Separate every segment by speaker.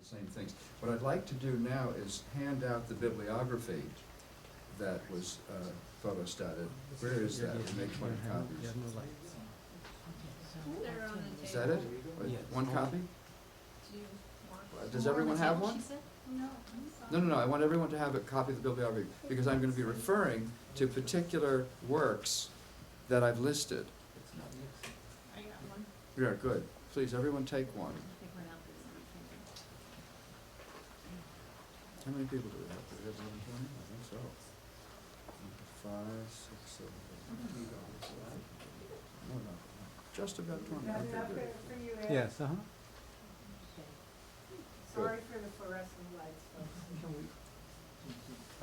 Speaker 1: same things. What I'd like to do now is hand out the bibliography that was photostated. Where is that? We make 20 copies.
Speaker 2: They're on the table.
Speaker 1: Is that it?
Speaker 3: Yes.
Speaker 1: One copy?
Speaker 2: Do you want
Speaker 1: Does
Speaker 2: more on
Speaker 1: everyone
Speaker 2: the
Speaker 1: have
Speaker 2: table,
Speaker 1: one?
Speaker 2: she said? No.
Speaker 1: No, I want everyone to have a copy of the bibliography, because I'm going to be referring to particular works that I've listed.
Speaker 2: I got one.
Speaker 1: Yeah, good. Please, everyone take one.
Speaker 2: Take one out this
Speaker 1: How many people do we have? Do we have more than 20? I think so. 5, 6, 7, 8. No, just about 20.
Speaker 4: That's
Speaker 1: Okay,
Speaker 4: not
Speaker 1: good.
Speaker 4: for you, Ed.
Speaker 3: Yes,
Speaker 4: Sorry for the fluorescent lights, folks.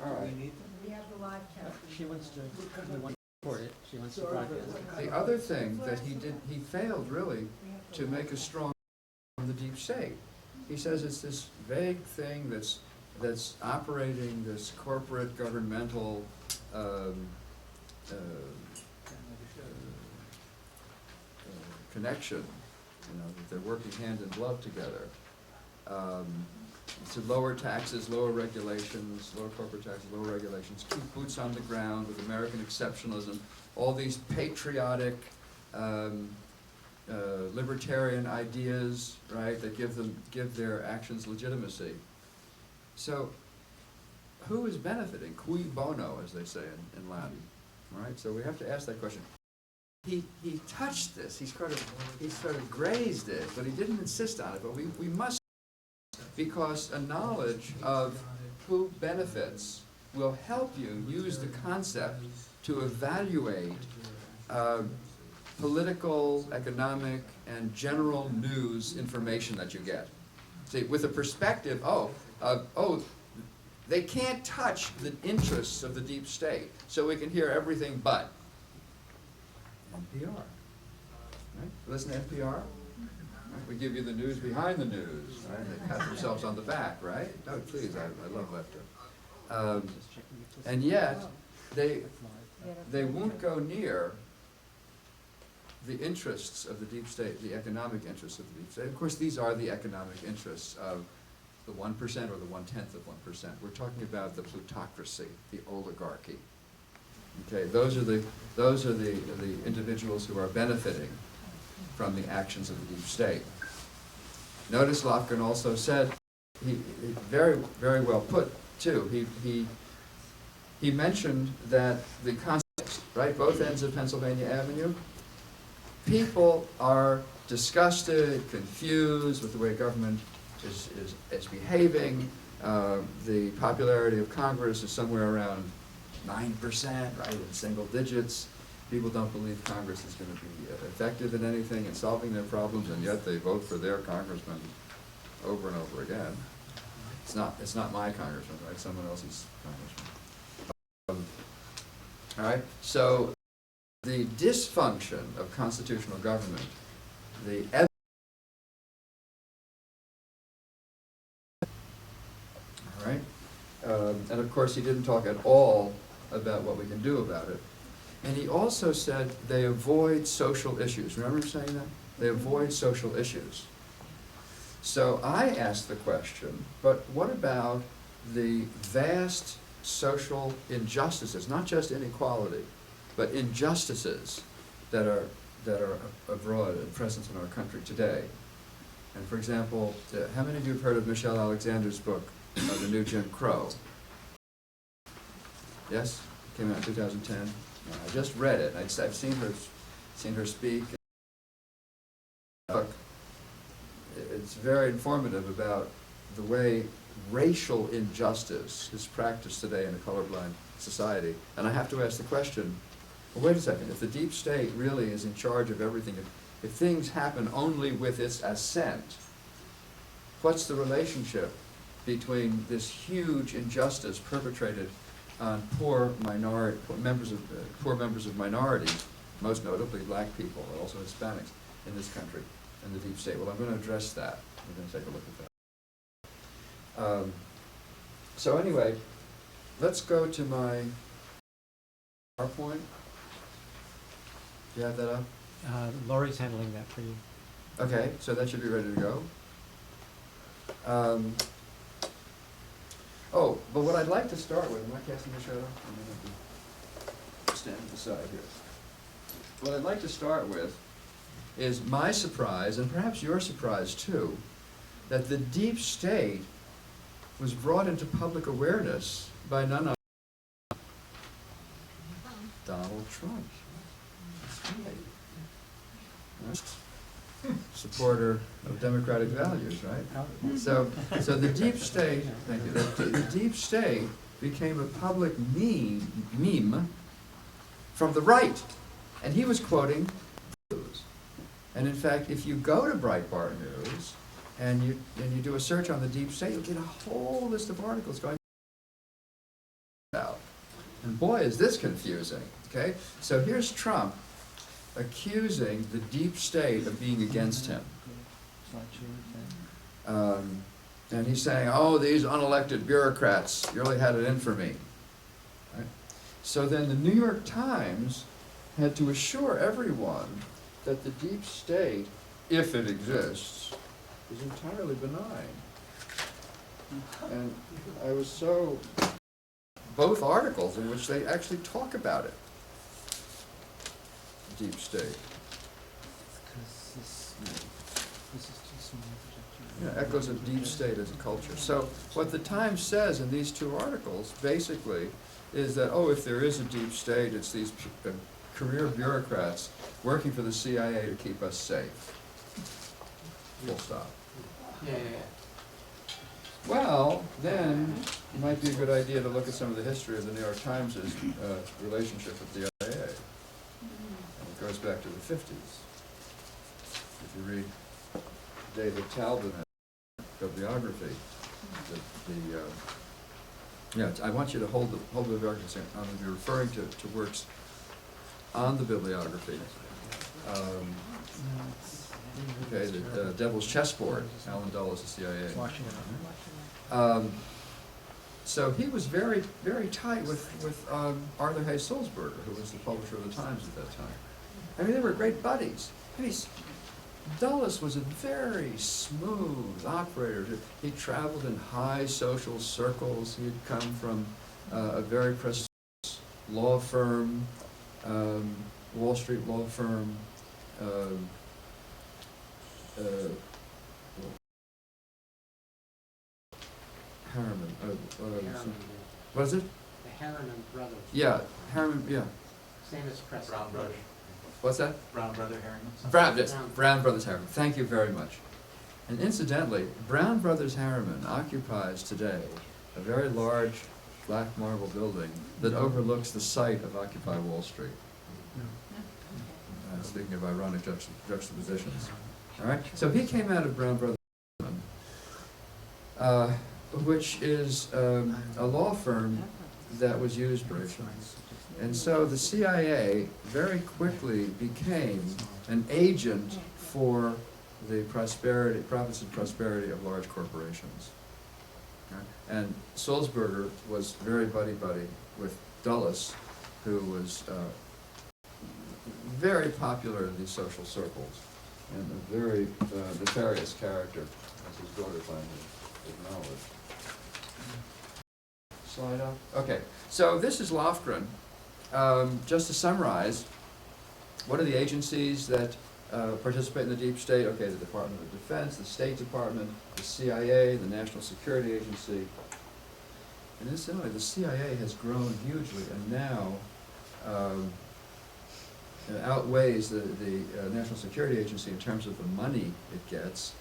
Speaker 1: All right.
Speaker 4: We have the live cast.
Speaker 3: She wants to record it, she wants to broadcast it.
Speaker 1: The other thing that he failed really to make a strong on the deep state. He says it's this vague thing that's operating this corporate governmental connection, that they're working hand in glove together. To lower taxes, lower regulations, lower corporate taxes, lower regulations, keep boots on the ground with American exceptionalism, all these patriotic, libertarian ideas, right, that give their actions legitimacy. So, who is benefiting? Cui bono, as they say in Latin, right? So we have to ask that question. He touched this. He sort of grazed it, but he didn't insist on it. But we must, because a knowledge of who benefits will help you use the concept to evaluate political, economic, and general news information that you get. See, with a perspective, they can't touch the interests of the deep state, so we can hear everything but NPR. Right? Listen to NPR. Right? We give you the news behind the news. Right? They pat themselves on the back, right? No, please, I love laughter. And yet, they won't go near the interests of the deep state, the economic interests of the deep state. Of course, these are the economic interests of the 1% or the 1/10 of 1%. We're talking about the plutocracy, the oligarchy. Okay, those are the individuals who are benefiting from the actions of the deep state. Notice Lofgren also said, he very, very well put too. He mentioned that the context, right, both ends of Pennsylvania Avenue, people are disgusted, confused with the way government is behaving. The popularity of Congress is somewhere around 9%, right, in single digits. People don't believe Congress is going to be effective in anything in solving their problems, and yet they vote for their congressman over and over again. It's not my congressman, right? Someone else's congressman. All right. So the dysfunction of constitutional government, the all right, and of course he didn't talk at all about what we can do about it. And he also said they avoid social issues. Remember him saying that? They avoid social issues. So I asked the question, but what about the vast social injustices, not just inequality, but injustices that are abroad and present in our country today? And for example, how many of you have heard of Michelle Alexander's book, The New Jim Crow? Yes? Came out in 2010. I just read it. I've seen her speak. It's very informative about the way racial injustice is practiced today in a colorblind society. And I have to ask the question, well, wait a second, if the deep state really is in charge of everything, if things happen only with its assent, what's the relationship between this huge injustice perpetrated on poor members of minorities, most notably black people, but also Hispanics in this country, in the deep state? Well, I'm going to address that. We're going to take a look at that. So anyway, let's go to my PowerPoint. Do you have that up?
Speaker 3: Lori's handling that for you.
Speaker 1: Okay, so that should be ready to go. Oh, but what I'd like to start with, am I casting a shadow? I'm going to be standing aside here. What I'd like to start with is my surprise, and perhaps your surprise too, that the deep state was brought into public awareness by none other than Donald Trump. That's right. Supporter of democratic values, right? So the deep state, thank you, the deep state became a public meme from the right, and he was quoting news. And in fact, if you go to Breitbart News and you do a search on the deep state, you'll get a whole list of articles going out. And boy, is this confusing. Okay, so here's Trump accusing the deep state of being against him. And he's saying, oh, these unelected bureaucrats really had it in for me. Right? So then the New York Times had to assure everyone that the deep state, if it exists, is entirely benign. And I was so, both articles in which they actually talk about it. Deep state. Yeah, echoes of deep state as a culture. So what the Times says in these two articles basically is that, oh, if there is a deep state, it's these career bureaucrats working for the CIA to keep us safe. Full stop.
Speaker 3: Yeah.
Speaker 1: Well, then it might be a good idea to look at some of the history of the New York Times' relationship with the CIA. And it goes back to the 50s. If you read David Talbot's bibliography, I want you to hold the bibliography. I'm going to be referring to works on the bibliography. Okay, the Devil's Chessboard, Alan Dulles, the CIA. So he was very, very tight with Arthur Hay Sulzberger, who was the publisher of the Times at that time. I mean, they were great buddies. Dulles was a very smooth operator. He traveled in high social circles. He had come from a very prestigious law firm, Wall Street law firm. Harriman. What is it?
Speaker 3: The Harriman brothers.
Speaker 1: Yeah, Harriman. Yeah.
Speaker 3: Same as Preston.
Speaker 5: Brown Brothers.
Speaker 1: What's that?
Speaker 5: Brown Brother Harriman.
Speaker 1: Brown Brothers Harriman. Thank you very much. And incidentally, Brown Brothers Harriman occupies today a very large black marble building that overlooks the site of Occupy Wall Street. Speaking of ironic juxtapositions. All right. So he came out of Brown Brothers Harriman, which is a law firm that was used briefly. And so the CIA very quickly became an agent for the profits and prosperity of large corporations. Okay? And Sulzberger was very buddy-buddy with Dulles, who was very popular in these social circles, and a very nefarious character, as his daughter finally acknowledged. Slide up. Okay, so this is Lofgren. Just to summarize, what are the agencies that participate in the deep state? Okay, the Department of Defense, the State Department, the CIA, the National Security Agency. And incidentally, the CIA has grown hugely and now outweighs the National Security Agency in terms of the money it gets,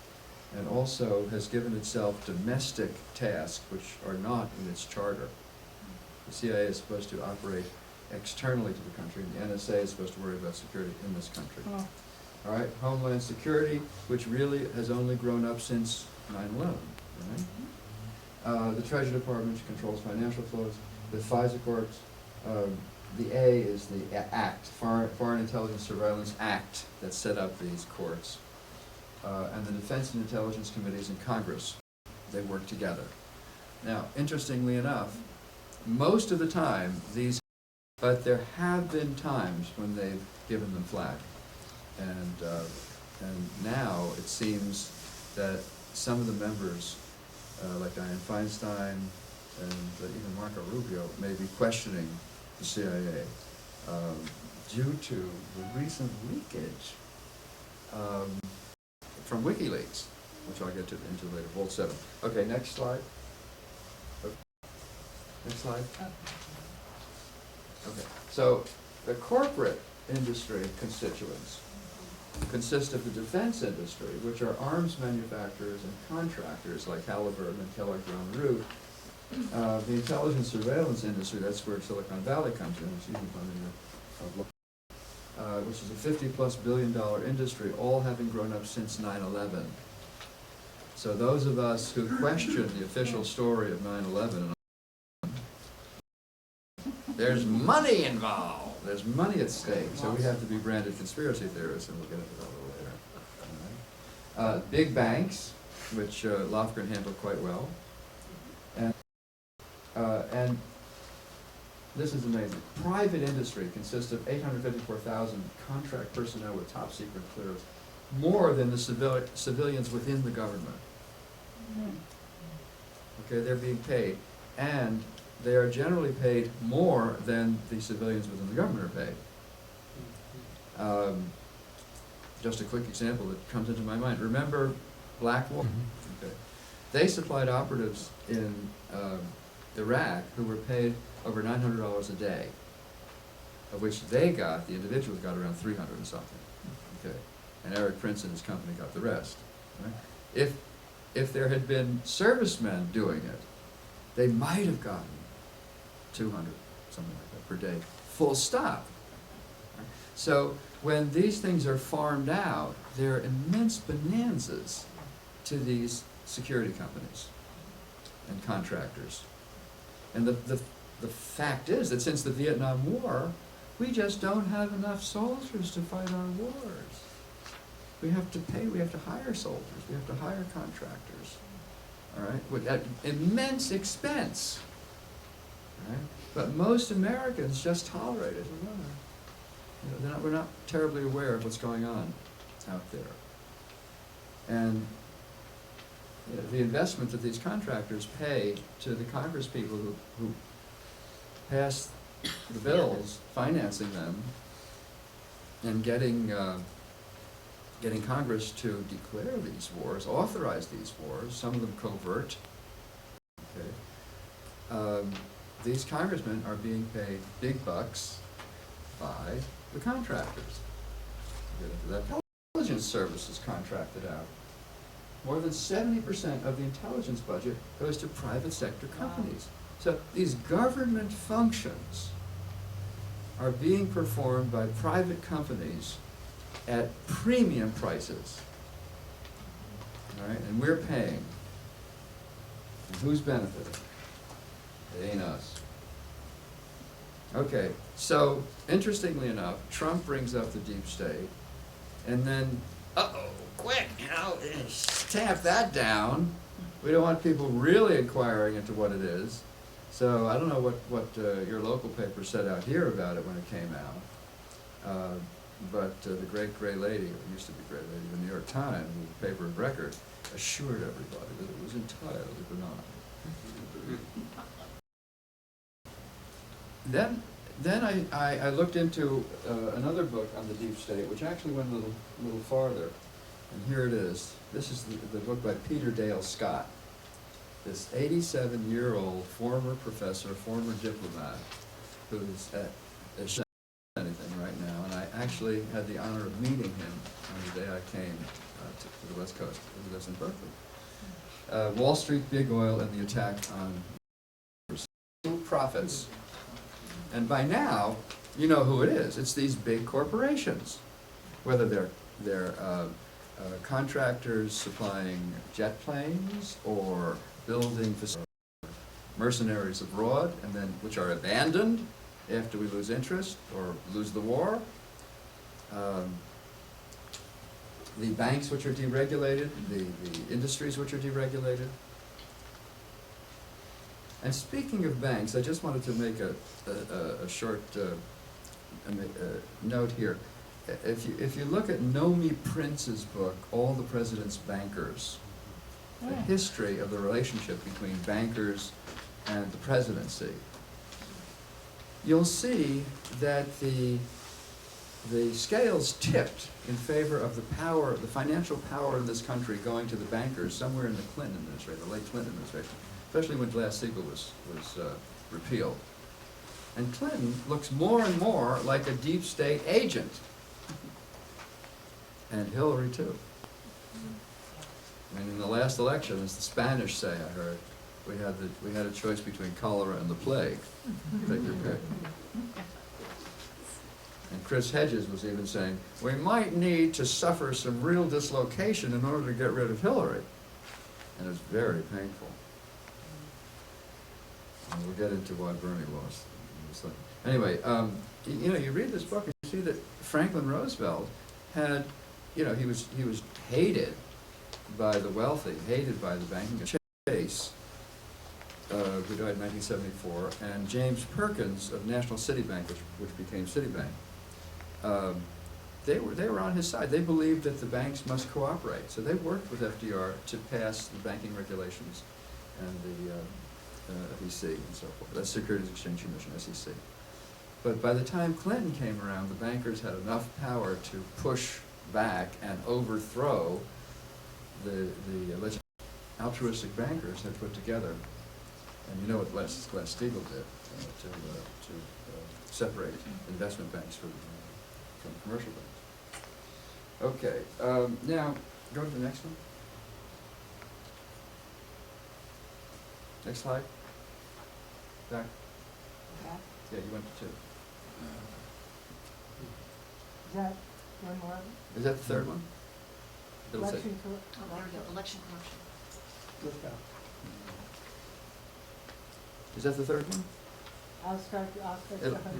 Speaker 1: and also has given itself domestic tasks which are not in its charter. The CIA is supposed to operate externally to the country, and the NSA is supposed to worry about security in this country.
Speaker 4: Oh.
Speaker 1: All right, Homeland Security, which really has only grown up since 9/11, right? The Treasury Department, which controls financial flows. The FISA courts, the A is the Act, Foreign Intelligence Surveillance Act, that set up these courts. And the Defense and Intelligence Committees in Congress, they work together. Now, interestingly enough, most of the time, but there have been times when they've given them flack. And now it seems that some of the members like Dianne Feinstein and even Marco Rubio may be questioning the CIA due to the recent leakage from WikiLeaks, which I'll get into later. Vault 7. Okay, next slide. Next slide. Okay, so the corporate industry constituents consist of the defense industry, which are arms manufacturers and contractors like Halliburton and Kellogg-Brown Root. The intelligence surveillance industry, that's where Silicon Valley comes in, which is a $50+ billion industry, all having grown up since 9/11. So those of us who question the official story of 9/11, there's money involved. There's money at stake, so we have to be branded conspiracy theorists, and we'll get into that a little later. All right. Big banks, which Lofgren handled quite well, and this is amazing. Private industry consists of 854,000 contract personnel with top secret clearance, more than the civilians within the government. Okay, they're being paid, and they are generally paid more than the civilians within the government are paid. Just a quick example that comes into my mind. Remember Blackwater? Okay. They supplied operatives in Iraq who were paid over $900 a day, of which the individuals got around 300 and something. Okay. And Eric Prince and his company got the rest. Right? If there had been servicemen doing it, they might have gotten 200, something like that, per day, full stop. Right? So when these things are farmed out, there are immense bonanzas to these security companies and contractors. And the fact is that since the Vietnam War, we just don't have enough soldiers to fight our wars. We have to pay, we have to hire soldiers, we have to hire contractors, all right, at immense expense, all right? But most Americans just tolerate it. You know, we're not terribly aware of what's going on out there. And you know, the investment that these contractors pay to the Congress people who pass the bills financing them and getting Congress to declare these wars, authorize these wars, some of them covert. Okay. These congressmen are being paid big bucks by the contractors. We'll get into that. Intelligence services contracted out. More than 70% of the intelligence budget goes to private sector companies. So these government functions are being performed by private companies at premium prices. All right, and we're paying. And who's benefiting? It ain't us. Okay, so interestingly enough, Trump brings up the deep state, and then, quick, tamp that down. We don't want people really inquiring into what it is. So I don't know what your local paper said out here about it when it came out. But the great gray lady, or used to be gray lady, the New York Times, the paper of record, assured everybody that it was entirely benign. Then I looked into another book on the deep state, which actually went a little farther. And here it is. This is the book by Peter Dale Scott, this 87-year-old former professor, former diplomat, who's at anything right now. And I actually had the honor of meeting him on the day I came to the West Coast. He lives in Berkeley. Wall Street, Big Oil, and the attack on profits. And by now, you know who it is. It's these big corporations, whether they're contractors supplying jet planes or building facilities, mercenaries abroad, and then which are abandoned after we lose interest or lose the war. The banks which are deregulated, the industries which are deregulated. And speaking of banks, I just wanted to make a short note here. If you look at Nomi Prince's book, All the President's Bankers, a history of the relationship between bankers and the presidency, you'll see that the scales tipped in favor of the power, the financial power in this country going to the bankers somewhere in the Clinton administration, the late Clinton administration, especially when Glass-Steagall was repealed. And Clinton looks more and more like a deep state agent. And Hillary too. I mean, in the last election, as the Spanish say, I heard, we had a choice between cholera and the plague. Take your pick. And Chris Hedges was even saying, we might need to suffer some real dislocation in order to get rid of Hillary. And it's very painful. And we'll get into why Bernie lost. Anyway, you know, you read this book and you see that Franklin Roosevelt had, you know, he was hated by the wealthy, hated by the banking. Chase, who died in 1974, and James Perkins of National City Bank, which became Citibank. They were on his side. They believed that the banks must cooperate. So they worked with FDR to pass the banking regulations and the SEC and so forth. That's Securities Exchange Commission, SEC. But by the time Clinton came around, the bankers had enough power to push back and overthrow the alleged altruistic bankers had put together. And you know what Glass-Steagall did to separate investment banks from commercial banks. Okay, now go to the next one. Next slide. Back.
Speaker 4: Okay.
Speaker 1: Yeah, you went to 2.
Speaker 4: Is that one more?
Speaker 1: Is that the third one? It'll say.
Speaker 4: Election
Speaker 2: Oh, there we go, election corruption.
Speaker 3: Let's go.
Speaker 1: Is that the third one?
Speaker 4: I'll start from the
Speaker 1: It'll-
Speaker 4: half.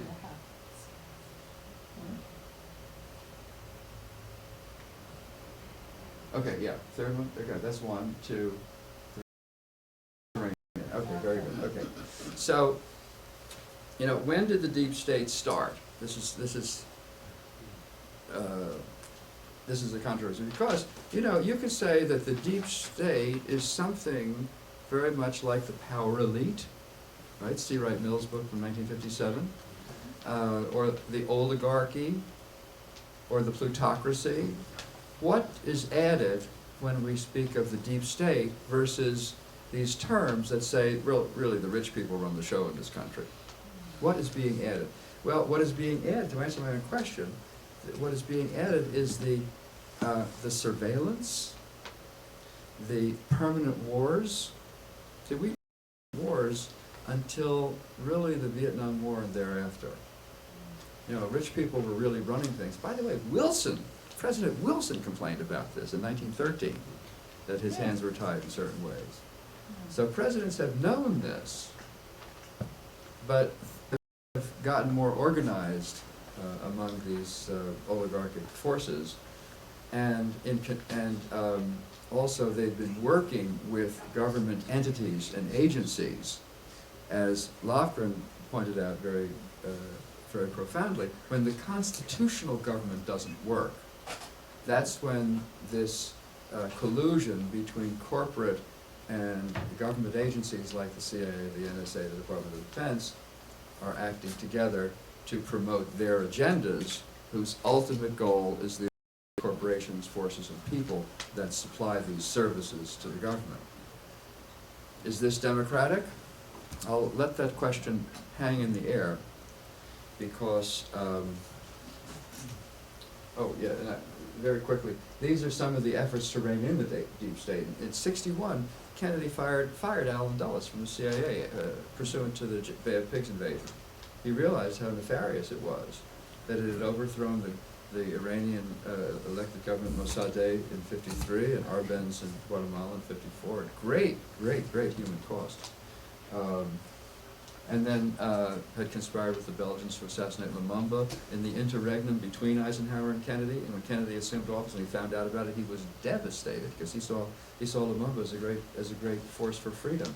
Speaker 1: Okay, yeah, third one. Okay, that's 1, 2, 3. Okay, very good. Okay, so you know, when did the deep state start? This is a controversy because you know you could say that the deep state is something very much like the power elite, right? C. Wright Mills' book from 1957, or the oligarchy, or the plutocracy. What is added when we speak of the deep state versus these terms that say, really, the rich people run the show in this country? What is being added? Well, what is being added, to answer my own question, what is being added is the surveillance, the permanent wars. See, we wars until really the Vietnam War and thereafter. You know, rich people were really running things. By the way, President Wilson complained about this in 1913, that his hands were tied in certain ways. So presidents have known this, but have gotten more organized among these oligarchic forces, and also they've been working with government entities and agencies, as Lofgren pointed out very profoundly. When the constitutional government doesn't work, that's when this collusion between corporate and government agencies like the CIA, the NSA, the Department of Defense are acting together to promote their agendas, whose ultimate goal is the corporations, forces, and people that supply these services to the government. Is this democratic? I'll let that question hang in the air because, very quickly, these are some of the efforts to rein in the deep state. In '61, Kennedy fired Allen Dulles from the CIA pursuant to the Bay of Pigs invasion. He realized how nefarious it was, that it had overthrown the Iranian elected government Mossadegh in '53 and Arbenz in Guatemala in '54 at great human cost. And then had conspired with the Belgians to assassinate Lumumba in the interregnum between Eisenhower and Kennedy. And when Kennedy assumed office and he found out about it, he was devastated because he saw Lumumba as a great force for freedom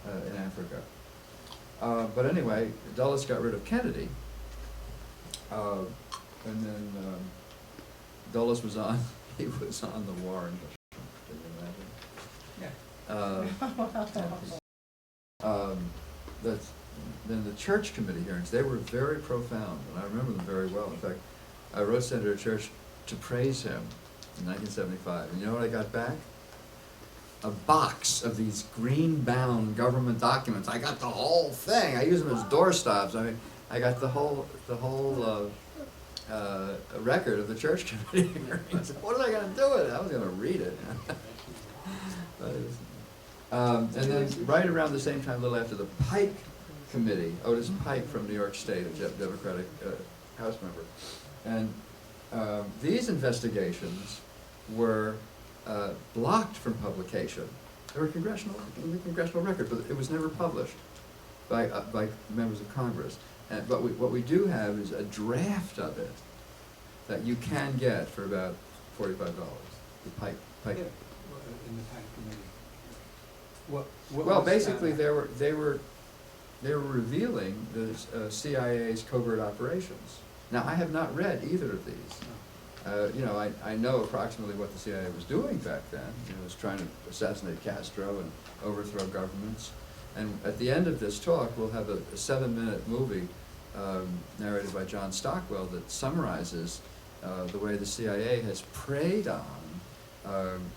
Speaker 1: in Africa. But anyway, Dulles got rid of Kennedy, and then Dulles was on. He was on the war in Can you imagine?
Speaker 3: Yeah.
Speaker 1: That's, then the church committee hearings, they were very profound, and I remember them very well. In fact, I wrote Senator Church to praise him in 1975, and you know what I got back? A box of these green-bound government documents. I got the whole thing. I use them as doorstops. I mean, I got the whole record of the church committee hearings. What was I going to do with it? I was going to read it. But it was, and then right around the same time, a little after, the Pike Committee, Otis Pike from New York State, a Democratic House member. And these investigations were blocked from publication. They were in the congressional record, but it was never published by members of Congress. But what we do have is a draft of it that you can get for about $45. The Pike.
Speaker 5: Yeah, in the Pike Committee. What
Speaker 1: Well,
Speaker 5: was
Speaker 1: basically,
Speaker 5: that?
Speaker 1: they were revealing the CIA's covert operations. Now, I have not read either of these. You know, I know approximately what the CIA was doing back then. It was trying to assassinate Castro and overthrow governments. And at the end of this talk, we'll have a 7-minute movie narrated by John Stockwell that summarizes the way the CIA has preyed on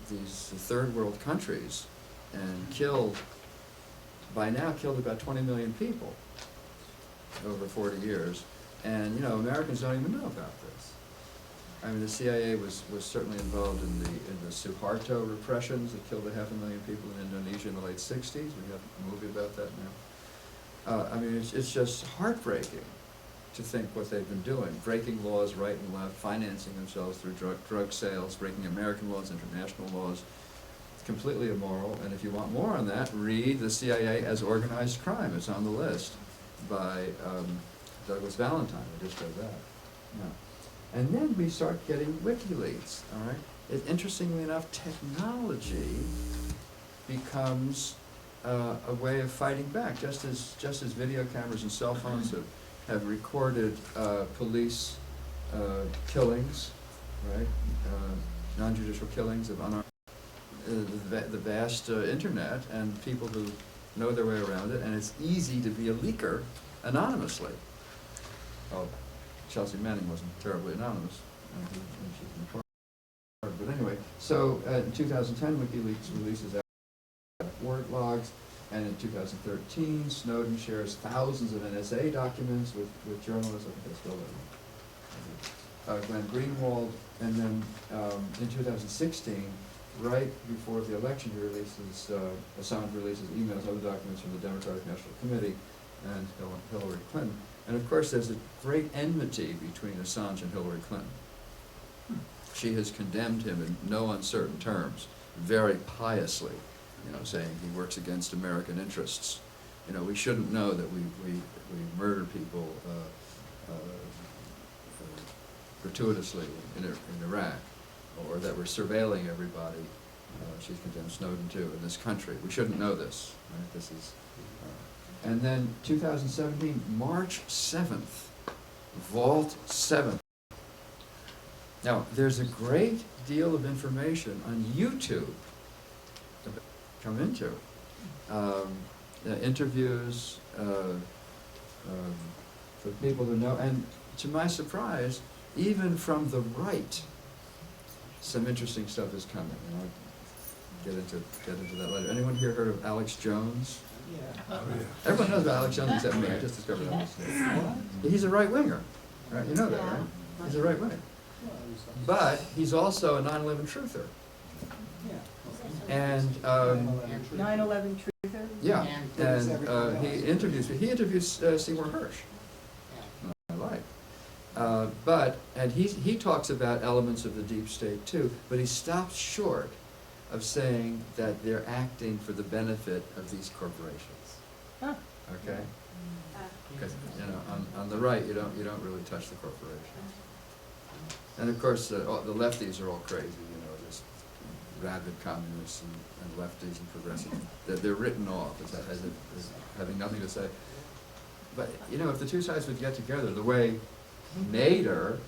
Speaker 1: these third world countries and by now killed about 20 million people over 40 years. And, you know, Americans don't even know about this. I mean, the CIA was certainly involved in the Suharto repressions that killed 500,000 people in Indonesia in the late 60s. We have a movie about that now. I mean, it's just heartbreaking to think what they've been doing, breaking laws right and left, financing themselves through drug sales, breaking American laws, international laws. It's completely immoral, and if you want more on that, read The CIA as Organized Crime. It's on the list by Douglas Valentine. I just read that. Yeah. And then we start getting WikiLeaks, all right? Interestingly enough, technology becomes a way of fighting back, just as video cameras and cell phones have recorded police killings, right? Non-judicial killings of unarmed, the vast internet and people who know their way around it, and it's easy to be a leaker anonymously. Oh, Chelsea Manning wasn't terribly anonymous. But anyway, so in 2010, WikiLeaks releases word logs, and in 2013, Snowden shares thousands of NSA documents with journalists. I think that's still there. Glenn Greenwald, and then in 2016, right before the election, he releases, Assange releases emails, other documents from the Democratic National Committee and Hillary Clinton. And of course, there's a great enmity between Assange and Hillary Clinton. She has condemned him in no uncertain terms, very piously, you know, saying he works against American interests. You know, we shouldn't know that we murder people gratuitously in Iraq, or that we're surveilling everybody. She's condemned Snowden too in this country. We shouldn't know this. Right? This is. And then 2017, March 7th, Vault 7. Now, there's a great deal of information on YouTube to come into. Interviews for people who know, and to my surprise, even from the right, some interesting stuff is coming. And I'll get into that later. Anyone here heard of Alex Jones?
Speaker 5: Yeah.
Speaker 1: Everyone knows about Alex Jones except me. I just discovered that. He's a right-winger, right? You know that, right? He's a right-winger. But he's also a 9/11 truther. And
Speaker 4: 9/11 truther?
Speaker 1: yeah, and he interviews Seymour Hersh. I like. And he talks about elements of the deep state too, but he stops short of saying that they're acting for the benefit of these corporations.
Speaker 4: Huh.
Speaker 1: Okay? Because, you know, on the right, you don't really touch the corporations. And of course, the lefties are all crazy, you know, just rabid communists and lefties and progressives. They're written off as having nothing to say. But, you know, if the two sides would get together, the way Nader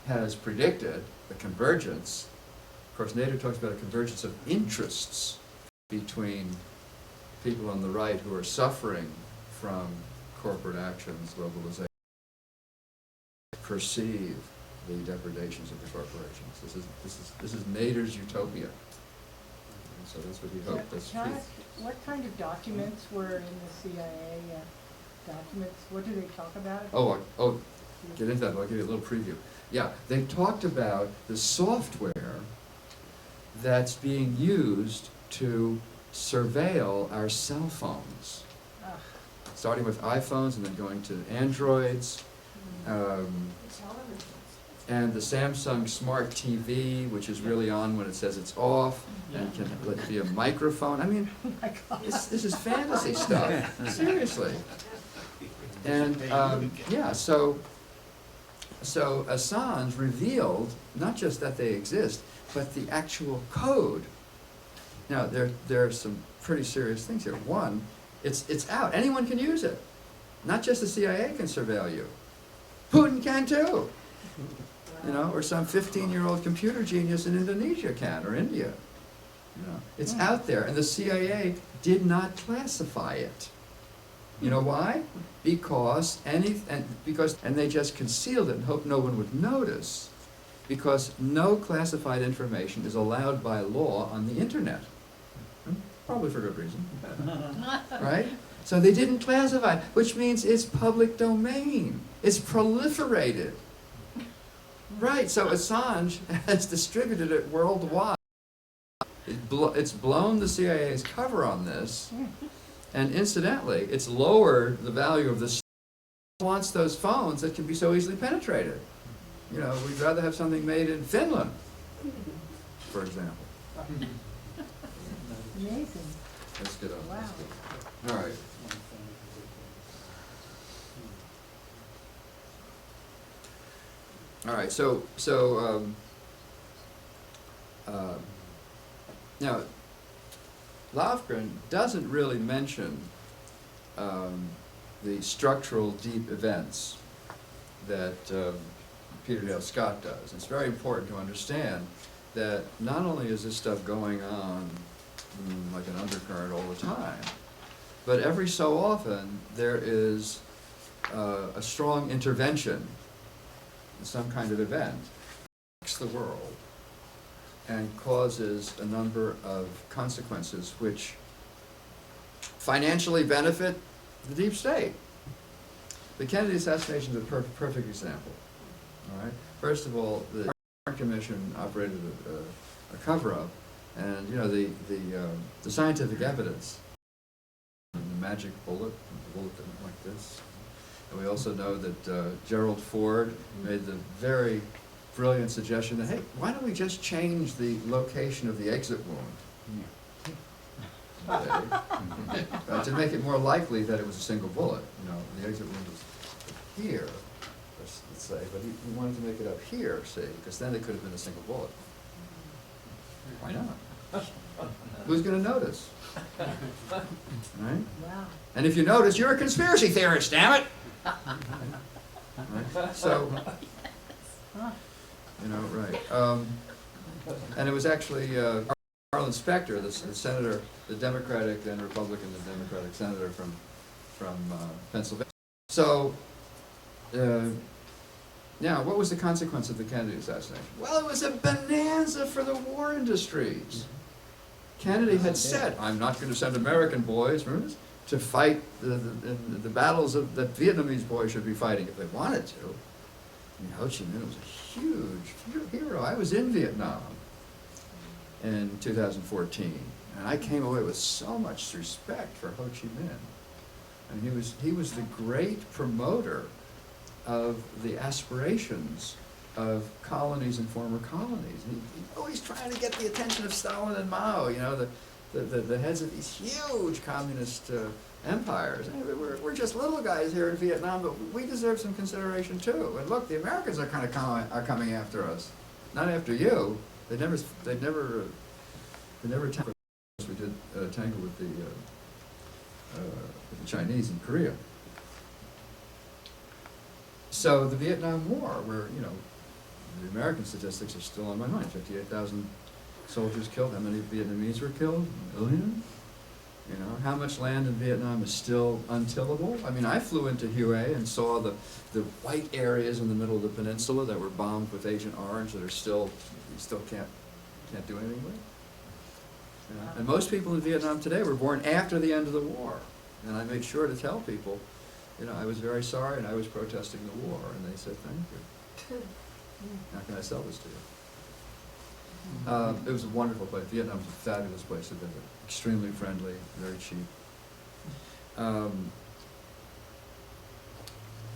Speaker 1: has predicted the convergence, of course, Nader talks about a convergence of interests between people on the right who are suffering from corporate actions, globalization, perceive the depredations of the corporations. This is Nader's utopia. And so that's what he hoped. That's
Speaker 4: Can I
Speaker 1: true.
Speaker 4: ask, what kind of documents were in the CIA documents? What do they talk about?
Speaker 1: Oh, get into that, but I'll give you a little preview. Yeah, they talked about the software that's being used to surveil our cell phones,
Speaker 4: Ugh.
Speaker 1: starting with iPhones and then going to Androids, and the Samsung Smart TV, which is really on when it says it's off, and can be a microphone. I mean,
Speaker 4: Oh my God.
Speaker 1: this is fantasy stuff, seriously. And, yeah, so Assange revealed not just that they exist, but the actual code. Now, there are some pretty serious things here. One, it's out. Anyone can use it. Not just the CIA can surveil you. Putin can too. You know, or some 15-year-old computer genius in Indonesia can, or India. You know, it's out there, and the CIA did not classify it. You know why? Because they just concealed it and hoped no one would notice. Because no classified information is allowed by law on the internet. Probably for good reason. Right? So they didn't classify it, which means it's public domain. It's proliferated. Right, so Assange has distributed it worldwide. It's blown the CIA's cover on this, and incidentally, it's lowered the value of the stock. Wants those phones that can be so easily penetrated. You know, we'd rather have something made in Finland, for example.
Speaker 4: Amazing.
Speaker 1: Let's get on.
Speaker 4: Wow.
Speaker 1: All right. All right, now, Lofgren doesn't really mention the structural deep events that Peter Dale Scott does. It's very important to understand that not only is this stuff going on like an undercurrent all the time, but every so often there is a strong intervention, some kind of event, affects the world and causes a number of consequences which financially benefit the deep state. The Kennedy assassination is a perfect example. All right. First of all, the Warren Commission operated a cover-up, and you know the scientific evidence, the magic bullet, the bullet that went like this. And we also know that Gerald Ford made the very brilliant suggestion that, hey, why don't we just change the location of the exit wound? Okay. To make it more likely that it was a single bullet. You know, the exit wound was here, let's say, but he wanted to make it up here, see, because then it could have been a single bullet. Why not? Who's going to notice? Right?
Speaker 4: Wow.
Speaker 1: And if you notice, you're a conspiracy theorist, damn it! Right? So, you know, right. And it was actually Arlen Specter, the senator, the Democratic and Republican, the Democratic senator from Pennsylvania. So, now, what was the consequence of the Kennedy assassination? Well, it was a bonanza for the war industries. Kennedy had said, I'm not going to send American boys, remember this, to fight the battles that Vietnamese boys should be fighting if they wanted to. I mean, Ho Chi Minh was a huge hero. I was in Vietnam in 2014, and I came away with so much respect for Ho Chi Minh. And he was the great promoter of the aspirations of colonies and former colonies. He always trying to get the attention of Stalin and Mao, you know, the heads of these huge communist empires. And we're just little guys here in Vietnam, but we deserve some consideration too. And look, the Americans are kind of coming after us, not after you. They never tangled. We did tangle with the Chinese in Korea. So the Vietnam War, where, you know, the American statistics are still on my mind, 58,000 soldiers killed? How many Vietnamese were killed? A million? You know, how much land in Vietnam is still untillable? I mean, I flew into Hue and saw the white areas in the middle of the peninsula that were bombed with Agent Orange that are still, you still can't do anything with. You know? And most people in Vietnam today were born after the end of the war. And I make sure to tell people, you know, I was very sorry and I was protesting the war. And they said, thank you. How can I sell this to you? It was a wonderful place. Vietnam was a fabulous place to visit. Extremely friendly, very cheap.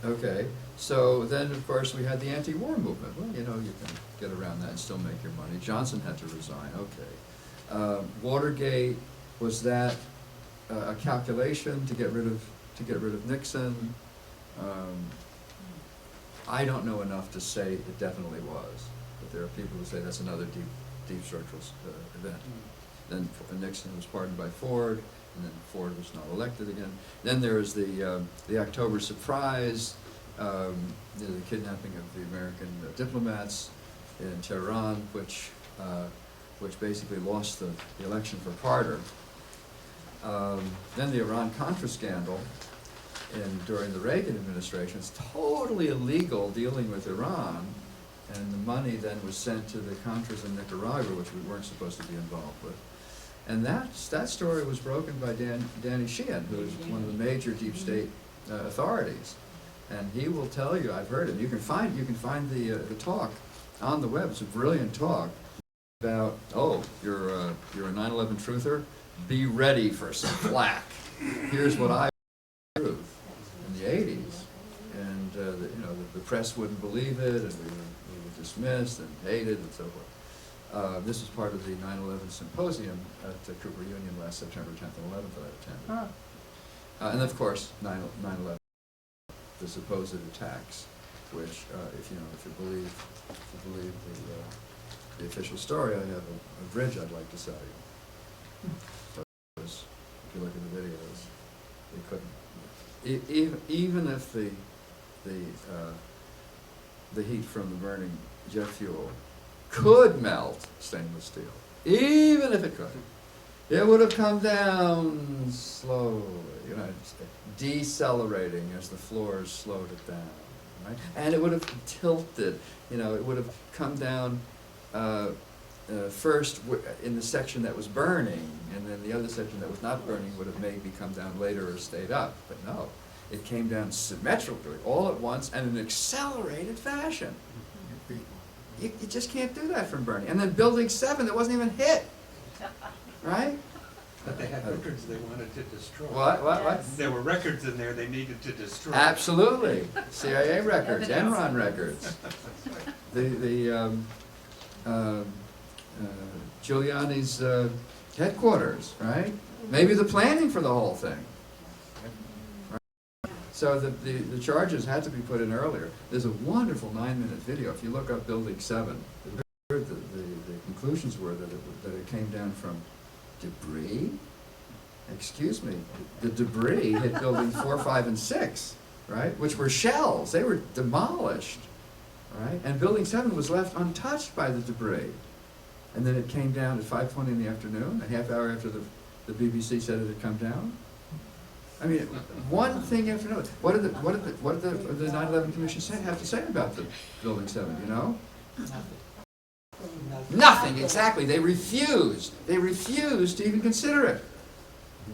Speaker 1: Okay, so then of course we had the anti-war movement. Well, you know, you can get around that and still make your money. Johnson had to resign, okay. Watergate, was that a calculation to get rid of Nixon? I don't know enough to say it definitely was, but there are people who say that's another deep structural event. Then Nixon was pardoned by Ford, and then Ford was not elected again. Then there was the October surprise, the kidnapping of the American diplomats in Tehran, which basically lost the election for Carter. Then the Iran-Contra scandal during the Reagan administration. It's totally illegal dealing with Iran, and the money then was sent to the Contras in Nicaragua, which we weren't supposed to be involved with. And that story was broken by Danny Sheehan, who is one of the major deep state authorities. And he will tell you, I've heard it, you can find the talk on the web. It's a brilliant talk about, oh, you're a 9/11 truther? Be ready for some flack. Here's what I proved in the 80s. And the press wouldn't believe it, and we were dismissed and hated and so forth. This was part of the 9/11 symposium at Cooper Union last September 10th and 11th that I attended. And of course, 9/11, the supposed attacks, which, if you believe the official story, I have a bridge I'd like to sell you. If you look at the videos, they couldn't. Even if the heat from the burning jet fuel could melt stainless steel, even if it could, it would have come down slowly, decelerating as the floors slowed it down, right? And it would have tilted, it would have come down first in the section that was burning, and then the other section that was not burning would have maybe come down later or stayed up, but no. It came down symmetrically, all at once, and in an accelerated fashion. You just can't do that from burning. And then Building 7 that wasn't even hit, right?
Speaker 5: But they had records they wanted to destroy.
Speaker 1: What?
Speaker 5: There were records in there they needed to destroy.
Speaker 1: Absolutely. CIA records, Enron records. Giuliani's headquarters, right? Maybe the planning for the whole thing. So the charges had to be put in earlier. There's a wonderful 9-minute video. If you look up Building 7, the conclusions were that it came down from debris. Excuse me, the debris hit Building 4, 5, and 6, right? Which were shells. They were demolished, right? And Building 7 was left untouched by the debris. And then it came down at 5:20 in the afternoon, a half hour after the BBC said it had come down. I mean, one thing after another. What did the 9/11 Commission have to say about the Building 7? Nothing. Exactly. They refused. They refused to even consider it.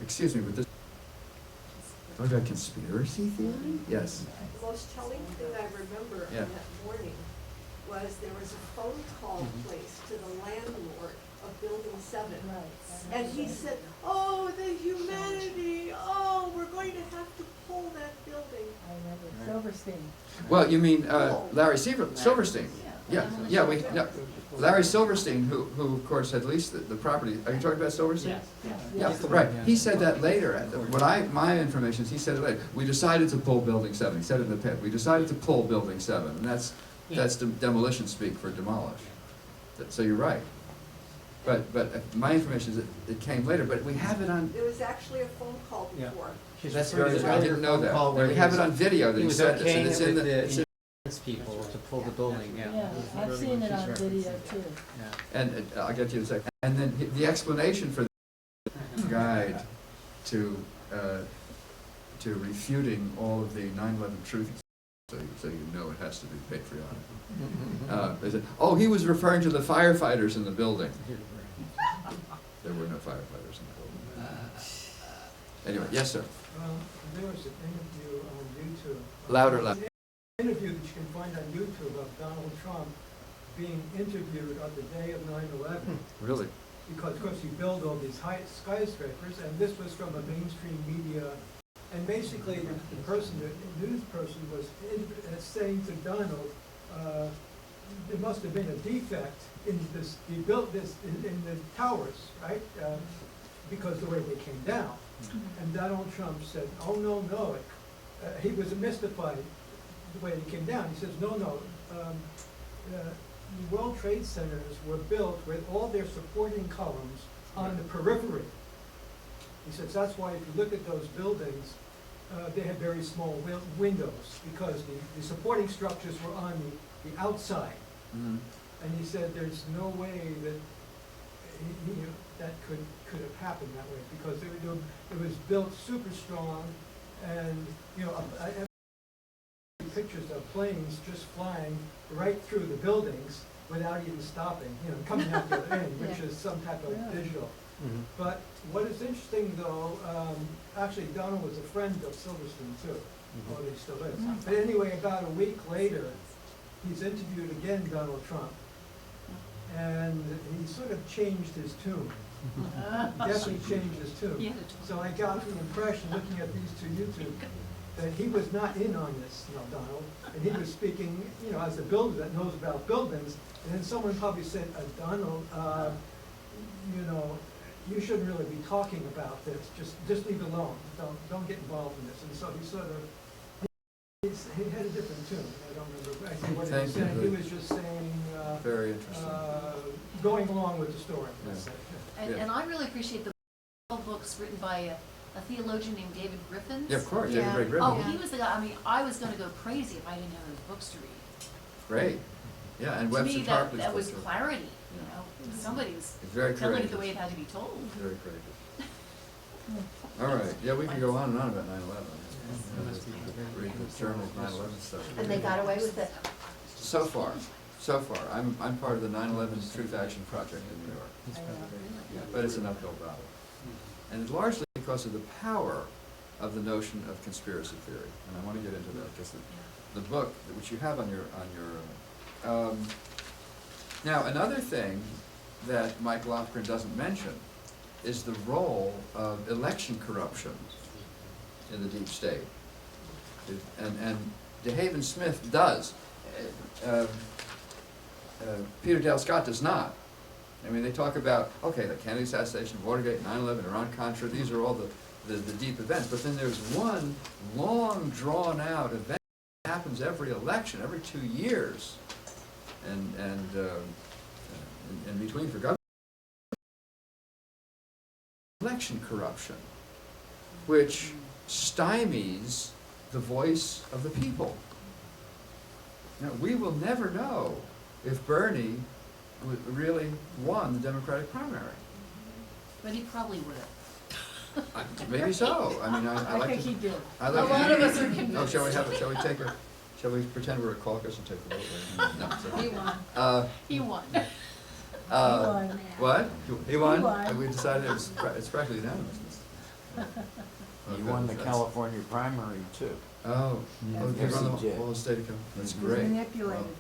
Speaker 1: Excuse me, but this. What about conspiracy theory? Yes.
Speaker 6: The most telling thing I remember on that morning was there was a phone call placed to the landlord of Building 7. And he said, oh, the humanity, oh, we're going to have to pull that building.
Speaker 4: I remember Silverstein.
Speaker 1: Well, you mean Larry Silverstein? Yeah. Larry Silverstein, who of course had leased the property. Are you talking about Silverstein?
Speaker 4: Yes.
Speaker 1: Yeah, right. He said that later. My information is he said it later. We decided to pull Building 7. He said it in the pit. We decided to pull Building 7, and that's demolition speak for demolish. So you're right. But my information is that it came later. But we have it on.
Speaker 6: There was actually a phone call before.
Speaker 1: That's very. I didn't know that. We have it on video that he said this, and it's in the.
Speaker 3: people to pull the building, yeah.
Speaker 4: Yeah,
Speaker 3: It was
Speaker 4: I've
Speaker 3: really
Speaker 4: seen
Speaker 3: what
Speaker 4: it
Speaker 3: she's
Speaker 4: on video
Speaker 3: referencing.
Speaker 4: too.
Speaker 3: Yeah.
Speaker 1: And I'll get to you in a second. And then the explanation for the guide to refuting all of the 9/11 truth, so you know it has to be patriotic. They said, oh, he was referring to the firefighters in the building. There were no firefighters in the building. Anyway, yes, sir.
Speaker 7: There was an interview on YouTube.
Speaker 1: Louder, louder.
Speaker 7: An interview that you can find on YouTube of Donald Trump being interviewed on the day of 9/11.
Speaker 1: Really?
Speaker 7: Because, of course, he built all these high skyscrapers, and this was from a mainstream media. And basically, the person, the news person, was saying to Donald, there must have been a defect in this. He built this in the towers, right? Because the way they came down. And Donald Trump said, "Oh no." He was mystified the way they came down. He says, "No. The World Trade Centers were built with all their supporting columns on the periphery." He says that's why if you look at those buildings, they had very small windows because the supporting structures were on the outside.
Speaker 1: Mm-hmm.
Speaker 7: And he said there's no way that that could have happened that way because it was built super strong, and I have pictures of planes just flying right through the buildings without even stopping, coming out the other end, which is some type of visual.
Speaker 3: Mhm.
Speaker 7: But what is interesting though, actually Donald was a friend of Silverstein too, although he still is. But anyway, about a week later, he's interviewed again, Donald Trump, and he sort of changed his tune. Definitely changed his tune.
Speaker 2: Yeah.
Speaker 7: So I got the impression, looking at these two YouTube, that he was not in on this, Donald, and he was speaking, as a builder that knows about buildings, and then someone probably said, Donald, you shouldn't really be talking about this, just leave it alone, don't get involved in this, and so he sort of, he had a different tune, I don't remember exactly what he was saying, he was just saying,
Speaker 1: Very interesting.
Speaker 7: going along with the story, let's say.
Speaker 2: And I really appreciate the books written by a theologian named David Griffin.
Speaker 1: Yeah, of course,
Speaker 2: Yeah.
Speaker 1: David Ray Griffin.
Speaker 2: Oh, he was the guy, I was gonna go crazy if I didn't have those books to read.
Speaker 1: Great. Yeah, and
Speaker 2: To
Speaker 1: Webster
Speaker 2: me,
Speaker 1: Tarpley's
Speaker 2: that was
Speaker 1: book, too.
Speaker 2: clarity, somebody was
Speaker 1: It's very
Speaker 2: telling it
Speaker 1: courageous.
Speaker 2: the way it had to be told.
Speaker 1: Very courageous. All right, yeah, we can go on and on about 9/11. Read the journal of 9/11 stuff.
Speaker 8: And they got away with it.
Speaker 1: So far. I'm part of the 9/11 Truth Action Project in New York. Yeah, but it's an uphill battle. And it's largely because of the power of the notion of conspiracy theory. And I want to get into that because the book, which you have on your now, another thing that Mike Lofgren doesn't mention is the role of election corruption in the deep state. And DeHaven Smith does. Peter Dale Scott does not. I mean, they talk about, okay, the Kennedy assassination, Watergate, 9/11, Iran-Contra, these are all the deep events. But then there's one long, drawn-out event that happens every election, every 2 years. And in between for government, election corruption, which stymies the voice of the people. Now, we will never know if Bernie really won the Democratic primary.
Speaker 2: But he probably would have.
Speaker 1: Maybe so. I mean, I
Speaker 4: I
Speaker 1: like
Speaker 4: think
Speaker 1: to.
Speaker 4: he did.
Speaker 1: I
Speaker 2: A
Speaker 1: like
Speaker 2: lot
Speaker 1: to,
Speaker 2: of us are convinced.
Speaker 1: Oh, shall we pretend we're a caucus and take the vote? No, it's okay.
Speaker 2: He won.
Speaker 1: He
Speaker 2: He won.
Speaker 4: won.
Speaker 1: What? He won?
Speaker 4: He won.
Speaker 1: We decided it's practically unanimous.
Speaker 9: He won the California primary too.
Speaker 1: Oh,
Speaker 9: Yeah.
Speaker 1: oh, you
Speaker 9: Yes,
Speaker 1: run
Speaker 9: he
Speaker 1: the
Speaker 9: did.
Speaker 1: whole state of California. That's
Speaker 9: Mhm.
Speaker 1: great.
Speaker 4: Manipulated.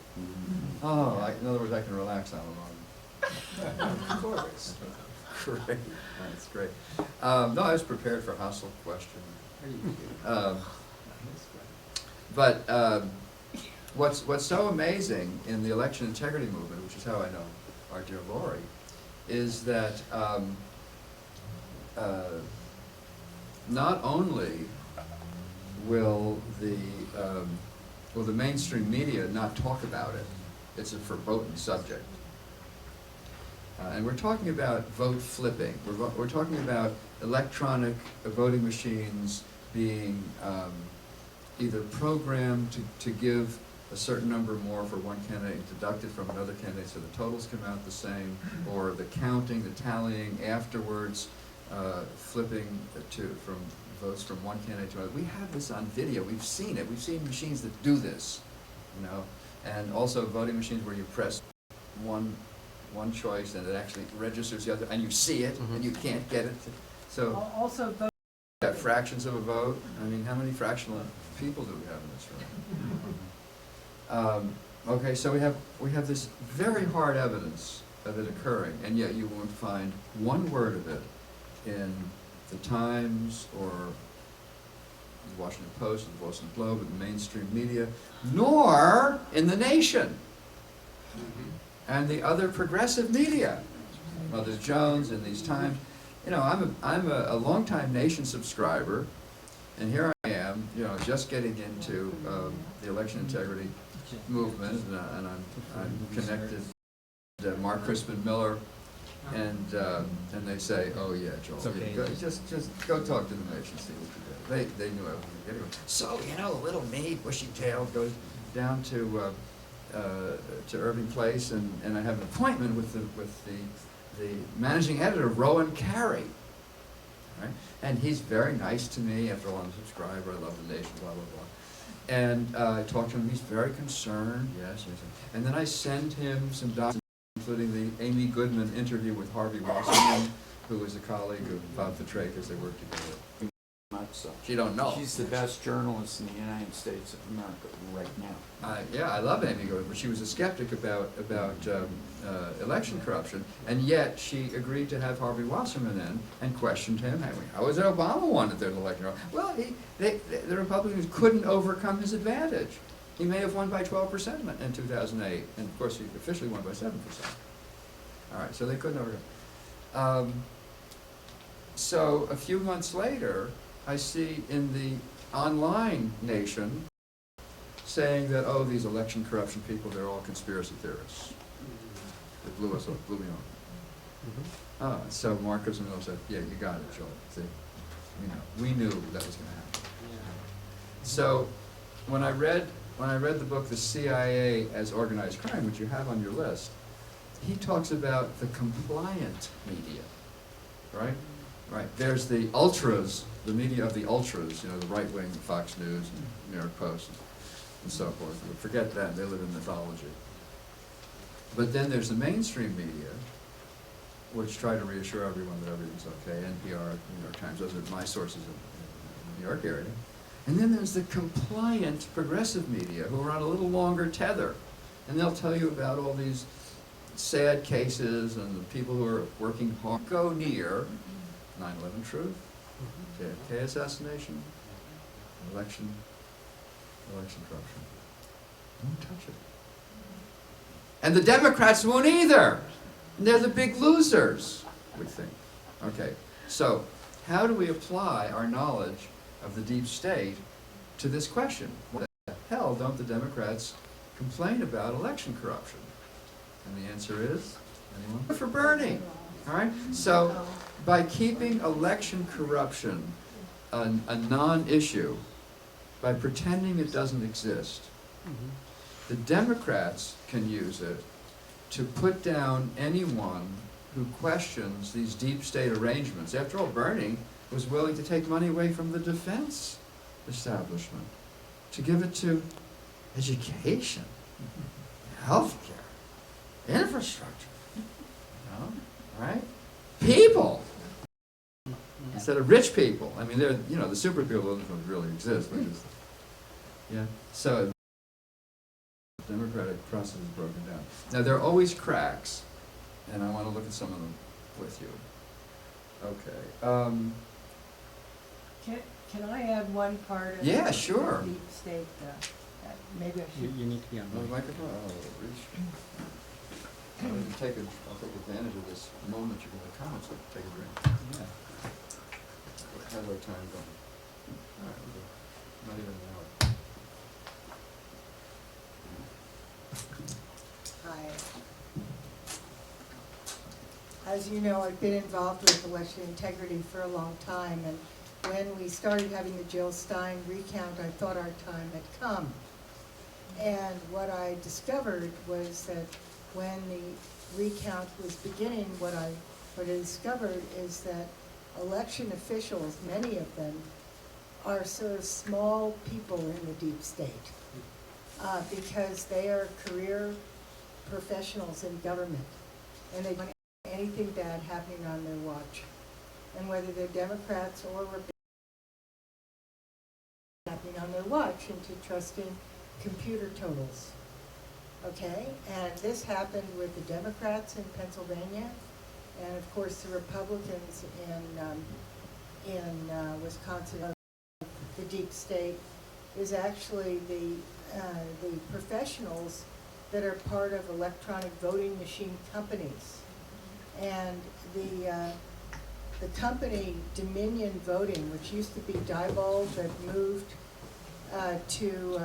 Speaker 1: Oh, in other words, I can relax on alone.
Speaker 7: Of course.
Speaker 1: Great, that's great. No, I was prepared for a hostile question. But what's so amazing in the election integrity movement, which is how I know our dear Lori, is that not only will the mainstream media not talk about it, it's a verboten subject. And we're talking about vote flipping. We're talking about electronic voting machines being either programmed to give a certain number more for one candidate deducted from another candidate, so the totals come out the same, or the counting, the tallying afterwards, flipping from votes from one candidate to another. We have this on video. We've seen it. We've seen machines that do this, you know, and also voting machines where you press one choice and it actually registers the other, and you see it, and you can't get it. So,
Speaker 4: Also, vote.
Speaker 1: got fractions of a vote. I mean, how many fractional people do we have in this room? Okay, so we have this very hard evidence of it occurring, and yet you won't find one word of it in the Times or the Washington Post, or the Boston Globe, or the mainstream media, nor in the Nation and the other progressive media. Mother Jones and these Times. You know, I'm a longtime Nation subscriber, and here I am, you know, just getting into the election integrity movement, and I'm connected to Mark Crispin Miller, and they say, oh yeah, Joel,
Speaker 3: It's okay.
Speaker 1: just go talk to the Nation, see what you do. They knew everything. Anyway, so you know, little me, bushy-tailed, goes down to Irving Place, and I have an appointment with the managing editor, Rowan Carey. Right? And he's very nice to me. After all, I'm a subscriber. I love the Nation, blah, blah, blah. And I talk to him. He's very concerned. Yes, yes. And then I send him some documents, including the Amy Goodman interview with Harvey Wasserman, who was a colleague of Bob Petrake as they worked together.
Speaker 9: Much so.
Speaker 1: She don't know.
Speaker 9: She's the best journalist in the United States of America right now.
Speaker 1: Yeah, I love Amy Goodman, but she was a skeptic about election corruption, and yet she agreed to have Harvey Wasserman in and questioned him. I mean, how was it Obama won if there's election corruption? Well, the Republicans couldn't overcome his advantage. He may have won by 12% in 2008, and of course he officially won by 7%. All right, so they couldn't overcome. So a few months later, I see in the online Nation saying that, oh, these election corruption people, they're all conspiracy theorists. They blew me off. So Marcus and Miller said, yeah, you got it, Joel. See, you know, we knew that was going to happen. So when I read the book, The CIA as Organized Crime, which you have on your list, he talks about the compliant media, right? Right. There's the ultras, the media of the ultras, you know, the right-wing Fox News and New York Post and so forth. But forget that, they live in mythology. But then there's the mainstream media, which try to reassure everyone that everything's okay. NPR, New York Times, those are my sources in the New York area. And then there's the compliant progressive media, who are on a little longer tether. And they'll tell you about all these sad cases and the people who are working hard. Go near 9/11 truth, JFK assassination, election corruption. Don't touch it. And the Democrats won't either. And they're the big losers, we think. Okay, so how do we apply our knowledge of the deep state to this question? What the hell don't the Democrats complain about election corruption? And the answer is, anyone? For Bernie. All right? So by keeping election corruption a non-issue, by pretending it doesn't exist, the Democrats can use it to put down anyone who questions these deep state arrangements. After all, Bernie was willing to take money away from the defense establishment to give it to education, healthcare, infrastructure, you know, right? People, instead of rich people. I mean, they're, you know, the super people don't really exist. They're just, yeah. So the democratic process is broken down. Now there are always cracks, and I want to look at some of them with you. Okay.
Speaker 4: Can I add one part of
Speaker 1: Yeah,
Speaker 4: the
Speaker 1: sure.
Speaker 4: deep state? That maybe I should.
Speaker 3: You need to be on
Speaker 1: Oh,
Speaker 3: mic.
Speaker 1: microphone. Oh, reach. I'll take advantage of this moment you're going to come. So take a drink. Yeah. How's our time going? All right, we're good. Not even an hour.
Speaker 8: Hi. As you know, I've been involved with election integrity for a long time, and when we started having the Jill Stein recount, I thought our time had come. And what I discovered was that when the recount was beginning, what I discovered is that election officials, many of them, are sort of small people in the deep state, because they are career professionals in government, and they don't want anything bad happening on their watch. And whether they're Democrats or Republicans, happening on their watch into trusting computer totals. Okay, and this happened with the Democrats in Pennsylvania, and of course the Republicans in Wisconsin. The deep state is actually the professionals that are part of electronic voting machine companies, and the company Dominion Voting, which used to be Diebold, that moved to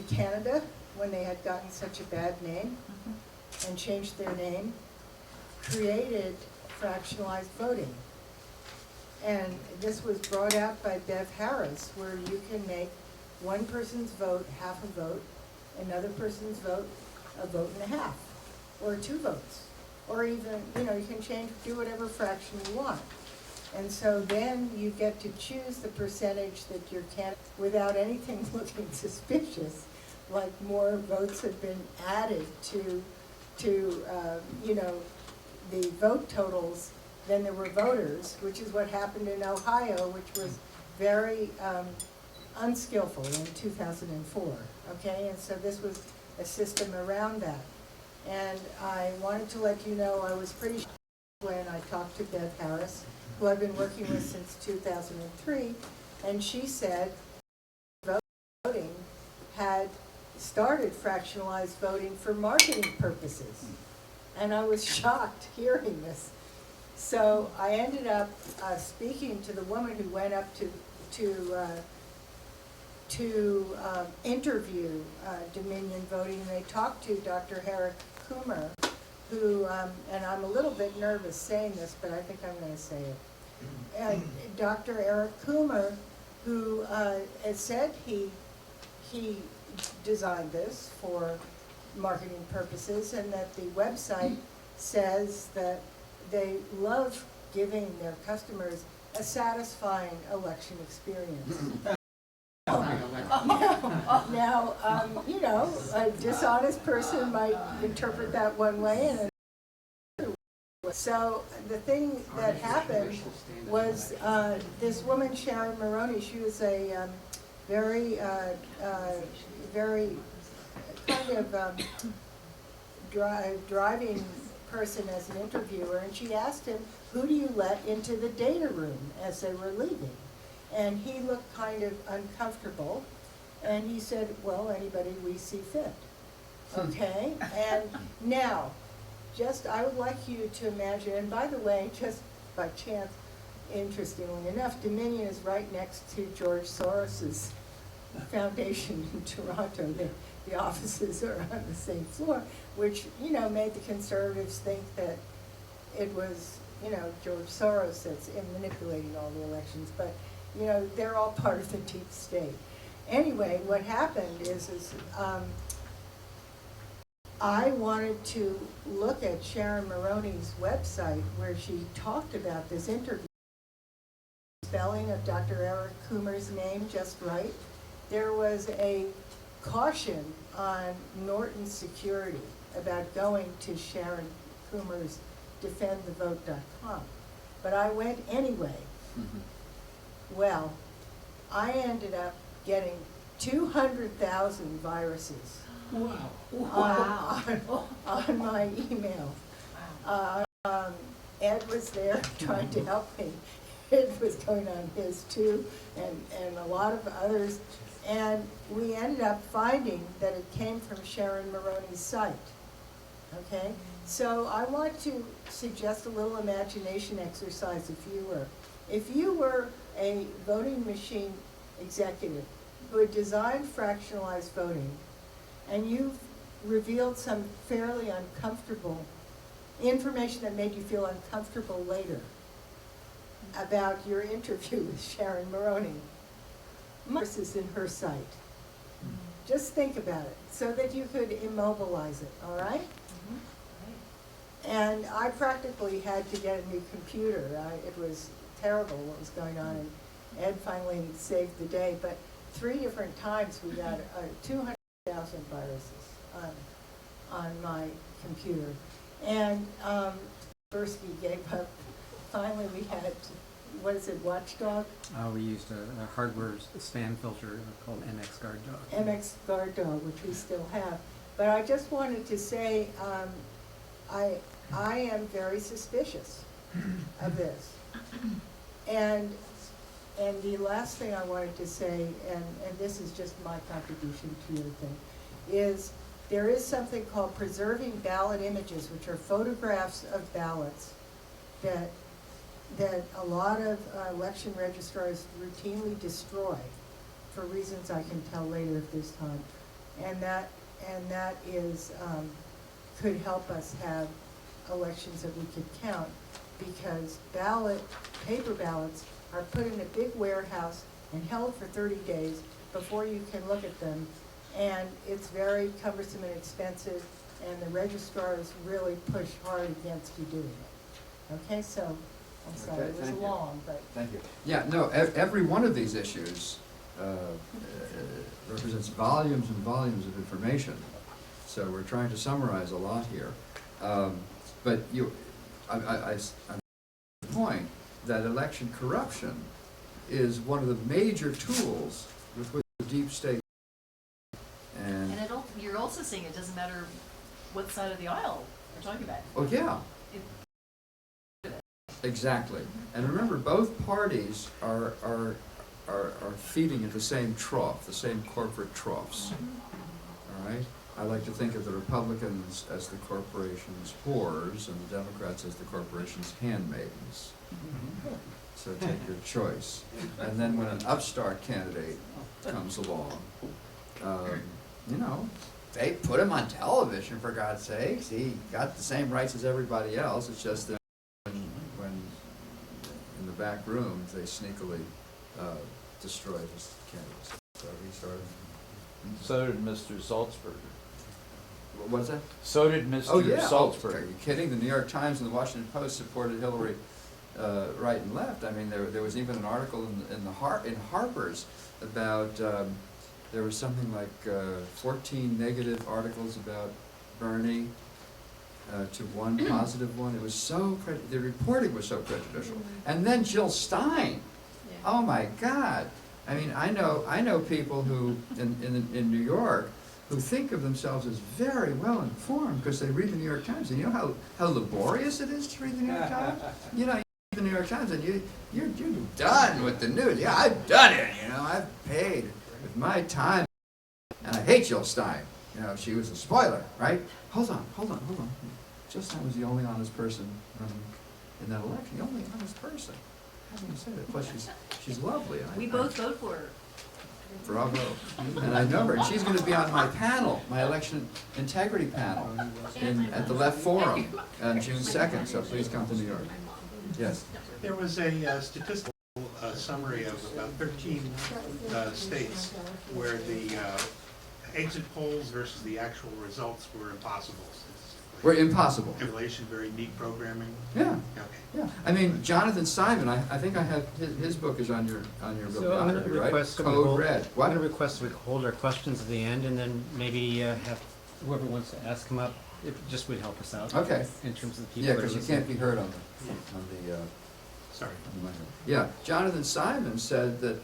Speaker 8: Canada when they had gotten such a bad name and changed their name, created fractionalized voting. And this was brought out by Bev Harris, where you can make one person's vote half a vote, another person's vote a vote and a half, or 2 votes. Or even, you can do whatever fraction you want. And so then you get to choose the percentage that your candidate, without anything looking suspicious, like more votes have been added to the vote totals than there were voters, which is what happened in Ohio, which was very unskillful in 2004, okay? And so this was a system around that. And I wanted to let you know I was pretty shocked when I talked to Bev Harris, who I've been working with since 2003, and she said voting had started fractionalized voting for marketing purposes. And I was shocked hearing this. So I ended up speaking to the woman who went up to interview Dominion Voting, and they talked to Dr. Eric Coomer, who, and I'm a little bit nervous saying this, but I think I'm going to say it. Dr. Eric Coomer, who said he designed this for marketing purposes, and that the website says that they love giving their customers a satisfying election experience. Now, a dishonest person might interpret that one way and another way. So the thing that happened was this woman, Sharon Maroney, she was a very kind of driving person as an interviewer, and she asked him, who do you let into the data room, as they were leaving? And he looked kind of uncomfortable, and he said, well, anybody we see fit. Okay? And now, I would like you to imagine, and by the way, just by chance, interestingly enough, Dominion is right next to George Soros's foundation in Toronto. The offices are on the same floor, which, made the conservatives think that it was, George Soros that's manipulating all the elections. But, they're all part of the deep state. Anyway, what happened is I wanted to look at Sharon Maroney's website where she talked about this interview. Spelling of Dr. Eric Coomer's name just right. There was a caution on Norton Security about going to Sharon Coomer's defendthevote.com. But I went anyway. Well, I ended up getting 200,000 viruses on my email. Ed was there trying to help me. It was going on his too, and a lot of others. And we ended up finding that it came from Sharon Maroney's site. Okay? So I want to suggest a little imagination exercise if you were a voting machine executive who had designed fractionalized voting, and you've revealed some fairly uncomfortable information that made you feel uncomfortable later about your interview with Sharon Maroney. This is in her site. Just think about it, so that you could immobilize it, all right? And I practically had to get a new computer. It was terrible what was going on, and Ed finally saved the day. But 3 different times we got 200,000 viruses on my computer. And Bursky gave up. Finally we had, what is it, Watchdog?
Speaker 3: We used a hardware spam filter called MX Guard Dog.
Speaker 8: MX Guard Dog, which we still have. But I just wanted to say, I am very suspicious of this. And the last thing I wanted to say, and this is just my contribution to your thing, is there is something called preserving ballot images, which are photographs of ballots that a lot of election registrars routinely destroy for reasons I can tell later at this time. And that is, could help us have elections that we could count, because paper ballots are put in a big warehouse and held for 30 days before you can look at them. And it's very cumbersome and expensive, and the registrars really push hard against you doing it. Okay, so, I'm sorry,
Speaker 1: Okay,
Speaker 8: it was
Speaker 1: thank you.
Speaker 8: long, but.
Speaker 1: Thank you. Yeah, no, every one of these issues represents volumes and volumes of information. So we're trying to summarize a lot here. But I'm the point that election corruption is one of the major tools with which the deep state and
Speaker 2: you're also saying it doesn't matter what side of the aisle we're talking about.
Speaker 1: oh yeah, exactly. And remember, both parties are feeding at the same trough, the same corporate troughs. All right. I like to think of the Republicans as the corporation's whores and the Democrats as the corporation's handmaidens. So take your choice. And then when an upstart candidate comes along, you know, they put him on television, for God's sakes. He got the same rights as everybody else. It's just that when in the back rooms they sneakily destroyed his candidacy. So he started.
Speaker 9: So did Mr. Salzberger.
Speaker 1: What's that?
Speaker 9: So did Mr.
Speaker 1: Oh, yeah.
Speaker 9: Salzberger.
Speaker 1: Are you kidding? The New York Times and the Washington Post supported Hillary right and left. I mean, there was even an article in Harper's about, there was something like 14 negative articles about Bernie to one positive one. It was so, the reporting was so prejudicial. And then Jill Stein. Oh my God. I mean, I know people who, in New York, who think of themselves as very well informed because they read the New York Times. And you know how laborious it is to read the New York Times? You know, you read the New York Times and you're done with the news. Yeah, I've done it, you know, I've paid with my time. And I hate Jill Stein. You know, she was a spoiler, right? Hold on. Jill Stein was the only honest person running in that election, the only honest person. How can you say that? Plus, she's lovely.
Speaker 2: We both vote for her.
Speaker 1: Bravo. And I know her. And she's going to be on my panel, my election integrity panel, at the Left Forum on June 2nd. So please come to New York. Yes.
Speaker 10: There was a statistical summary of about 13 states where the exit polls versus the actual results were impossible.
Speaker 1: We're impossible.
Speaker 10: Simulation, very neat programming.
Speaker 1: Yeah.
Speaker 10: Okay.
Speaker 1: Yeah. I mean, Jonathan Simon, I think I have, his book is on your
Speaker 3: So I'm going to
Speaker 1: right?
Speaker 3: request that we
Speaker 1: Code
Speaker 3: hold,
Speaker 1: Red.
Speaker 3: I'm
Speaker 1: What?
Speaker 3: going to request that we hold our questions at the end, and then maybe have whoever wants to ask them up. It just would help us out.
Speaker 1: Okay.
Speaker 3: In terms of the people
Speaker 1: Yeah,
Speaker 3: that are
Speaker 1: because you
Speaker 3: listening.
Speaker 1: can't be heard on the
Speaker 10: Sorry.
Speaker 1: Yeah, Jonathan Simon said that,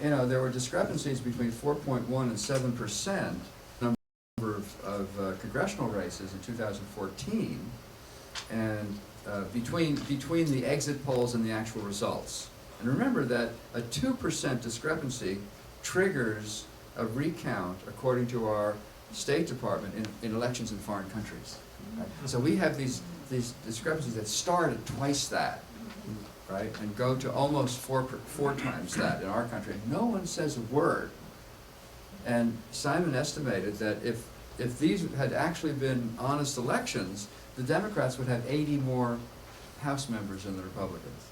Speaker 1: you know, there were discrepancies between 4.1 and 7% number of congressional races in 2014, and between the exit polls and the actual results. And remember that a 2% discrepancy triggers a recount according to our State Department in elections in foreign countries. Right? So we have these discrepancies that start at twice that, right, and go to almost four times that in our country. No one says a word. And Simon estimated that if these had actually been honest elections, the Democrats would have 80 more House members than the Republicans.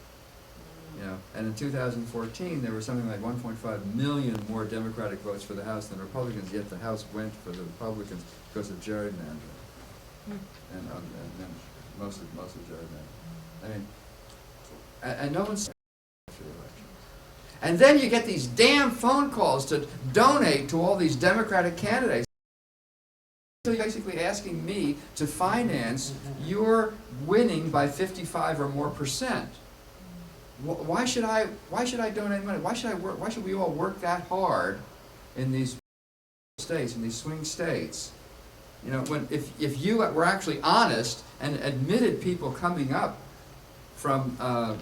Speaker 1: You know, and in 2014, there were something like 1.5 million more Democratic votes for the House than Republicans, yet the House went for the Republicans because of gerrymandering. And then most of gerrymandering. I mean, and no one's for the election. And then you get these damn phone calls to donate to all these Democratic candidates. So you're basically asking me to finance your winning by 55 or more %. Why should I donate money? Why should we all work that hard in these states, in these swing states? You know, if you were actually honest and admitted people coming up from the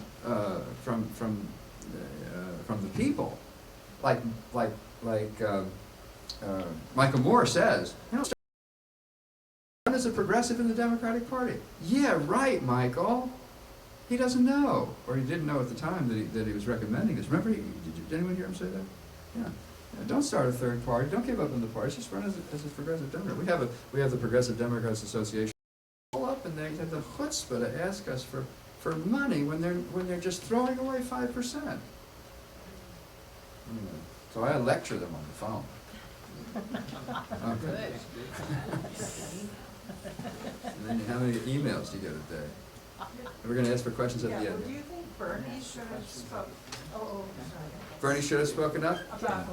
Speaker 1: people, like Michael Moore says, you know, run as a progressive in the Democratic Party. Yeah, right, Michael. He doesn't know, or he didn't know at the time that he was recommending this. Remember, did anyone hear him say that? Yeah. Don't start a third party. Don't give up on the party. Just run as a progressive Democrat. We have the Progressive Democrats Association. Pull up, and they have the chutzpah to ask us for money when they're just throwing away 5%. Anyway, so I lecture them on the phone. Okay. And then how many emails do you get a day? We're going to ask for questions at the end.
Speaker 6: Do you think Bernie should have spoken?
Speaker 1: Bernie should have spoken up?
Speaker 6: About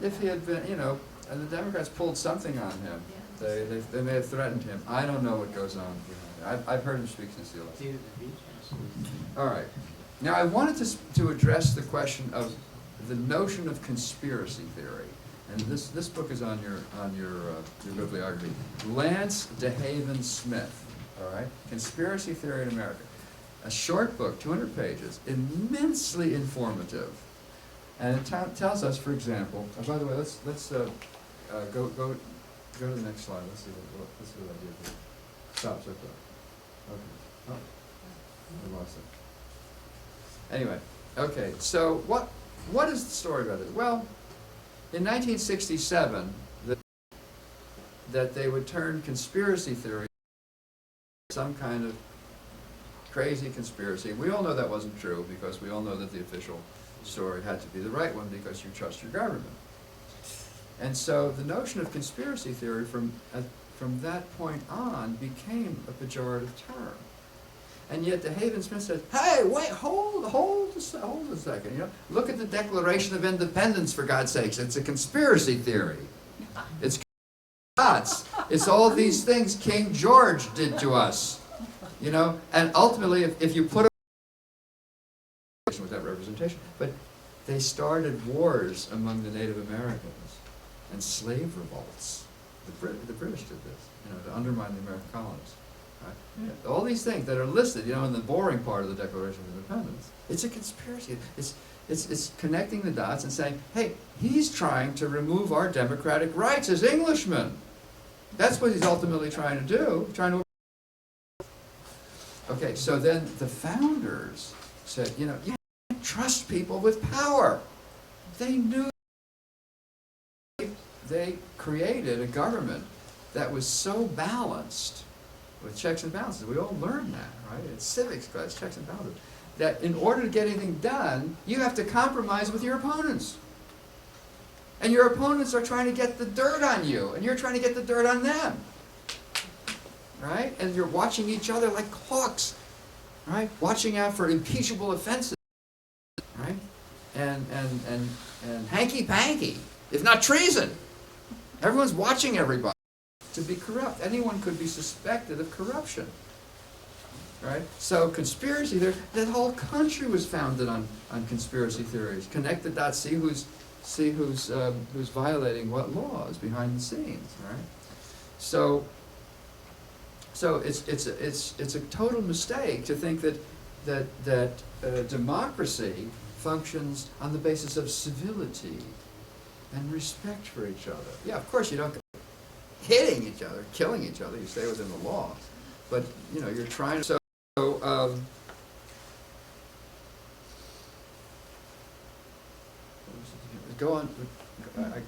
Speaker 1: If he had been, you know, and the Democrats pulled something on him. They may have threatened him. I don't know what goes on behind it. I've heard him speak since the election. All right. Now I wanted to address the question of the notion of conspiracy theory. And this book is on your bibliography. Lance DeHaven Smith. All right, Conspiracy Theory in America. A short book, 200 pages, immensely informative. And it tells us, for example, by the way, let's go to the next slide. Let's see what I did here. Stop, so close. Okay. Oh, I lost it. Anyway, okay. So what is the story about it? Well, in 1967, that they would turn conspiracy theory some kind of crazy conspiracy. We all know that wasn't true, because we all know that the official story had to be the right one, because you trust your government. And so the notion of conspiracy theory from that point on became a pejorative term. And yet DeHaven Smith says, hey, wait, hold a second. You know, look at the Declaration of Independence, for God's sakes. It's a conspiracy theory. It's gods. It's all these things King George did to us. You know, and ultimately, if you put with that representation, but they started wars among the Native Americans and slave revolts. The British did this, you know, to undermine the American colonies. Right? All these things that are listed, you know, in the boring part of the Declaration of Independence. It's a conspiracy. It's connecting the dots and saying, hey, he's trying to remove our democratic rights as Englishmen. That's what he's ultimately trying to do. Okay, so then the founders said, you know, you can't trust people with power. They knew. They created a government that was so balanced with checks and balances. We all learned that, right? It's civics class, checks and balances. That in order to get anything done, you have to compromise with your opponents. And your opponents are trying to get the dirt on you, and you're trying to get the dirt on them. Right? And you're watching each other like hawks, right? Watching out for impeachable offenses, right? And hanky-panky, if not treason. Everyone's watching everybody to be corrupt. Anyone could be suspected of corruption, right? So conspiracy theory, that whole country was founded on conspiracy theories. Connect the dots, see who's violating what laws behind the scenes, right? So it's a total mistake to think that democracy functions on the basis of civility and respect for each other. Yeah, of course you don't go hitting each other, killing each other. You stay within the law, but you know you're trying to. Go on.
Speaker 4: Next.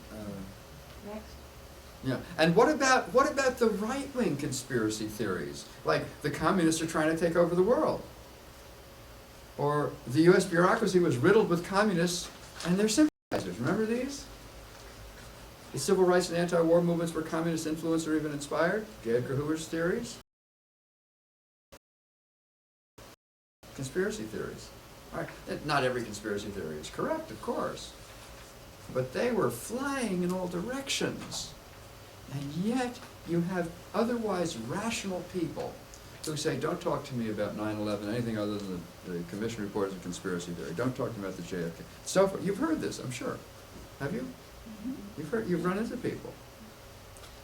Speaker 1: Yeah, and what about the right-wing conspiracy theories? Like the communists are trying to take over the world. Or the US bureaucracy was riddled with communists and their sympathizers. Remember these? The civil rights and anti-war movements were communist influenced or even inspired. J. Edgar Hoover's theories. Conspiracy theories. All right. Not every conspiracy theory is correct, of course. But they were flying in all directions. And yet, you have otherwise rational people who say, don't talk to me about 9/11, anything other than the commission report is a conspiracy theory. Don't talk to me about the JFK. So forth. You've heard this, I'm sure. Have you? You've run into people.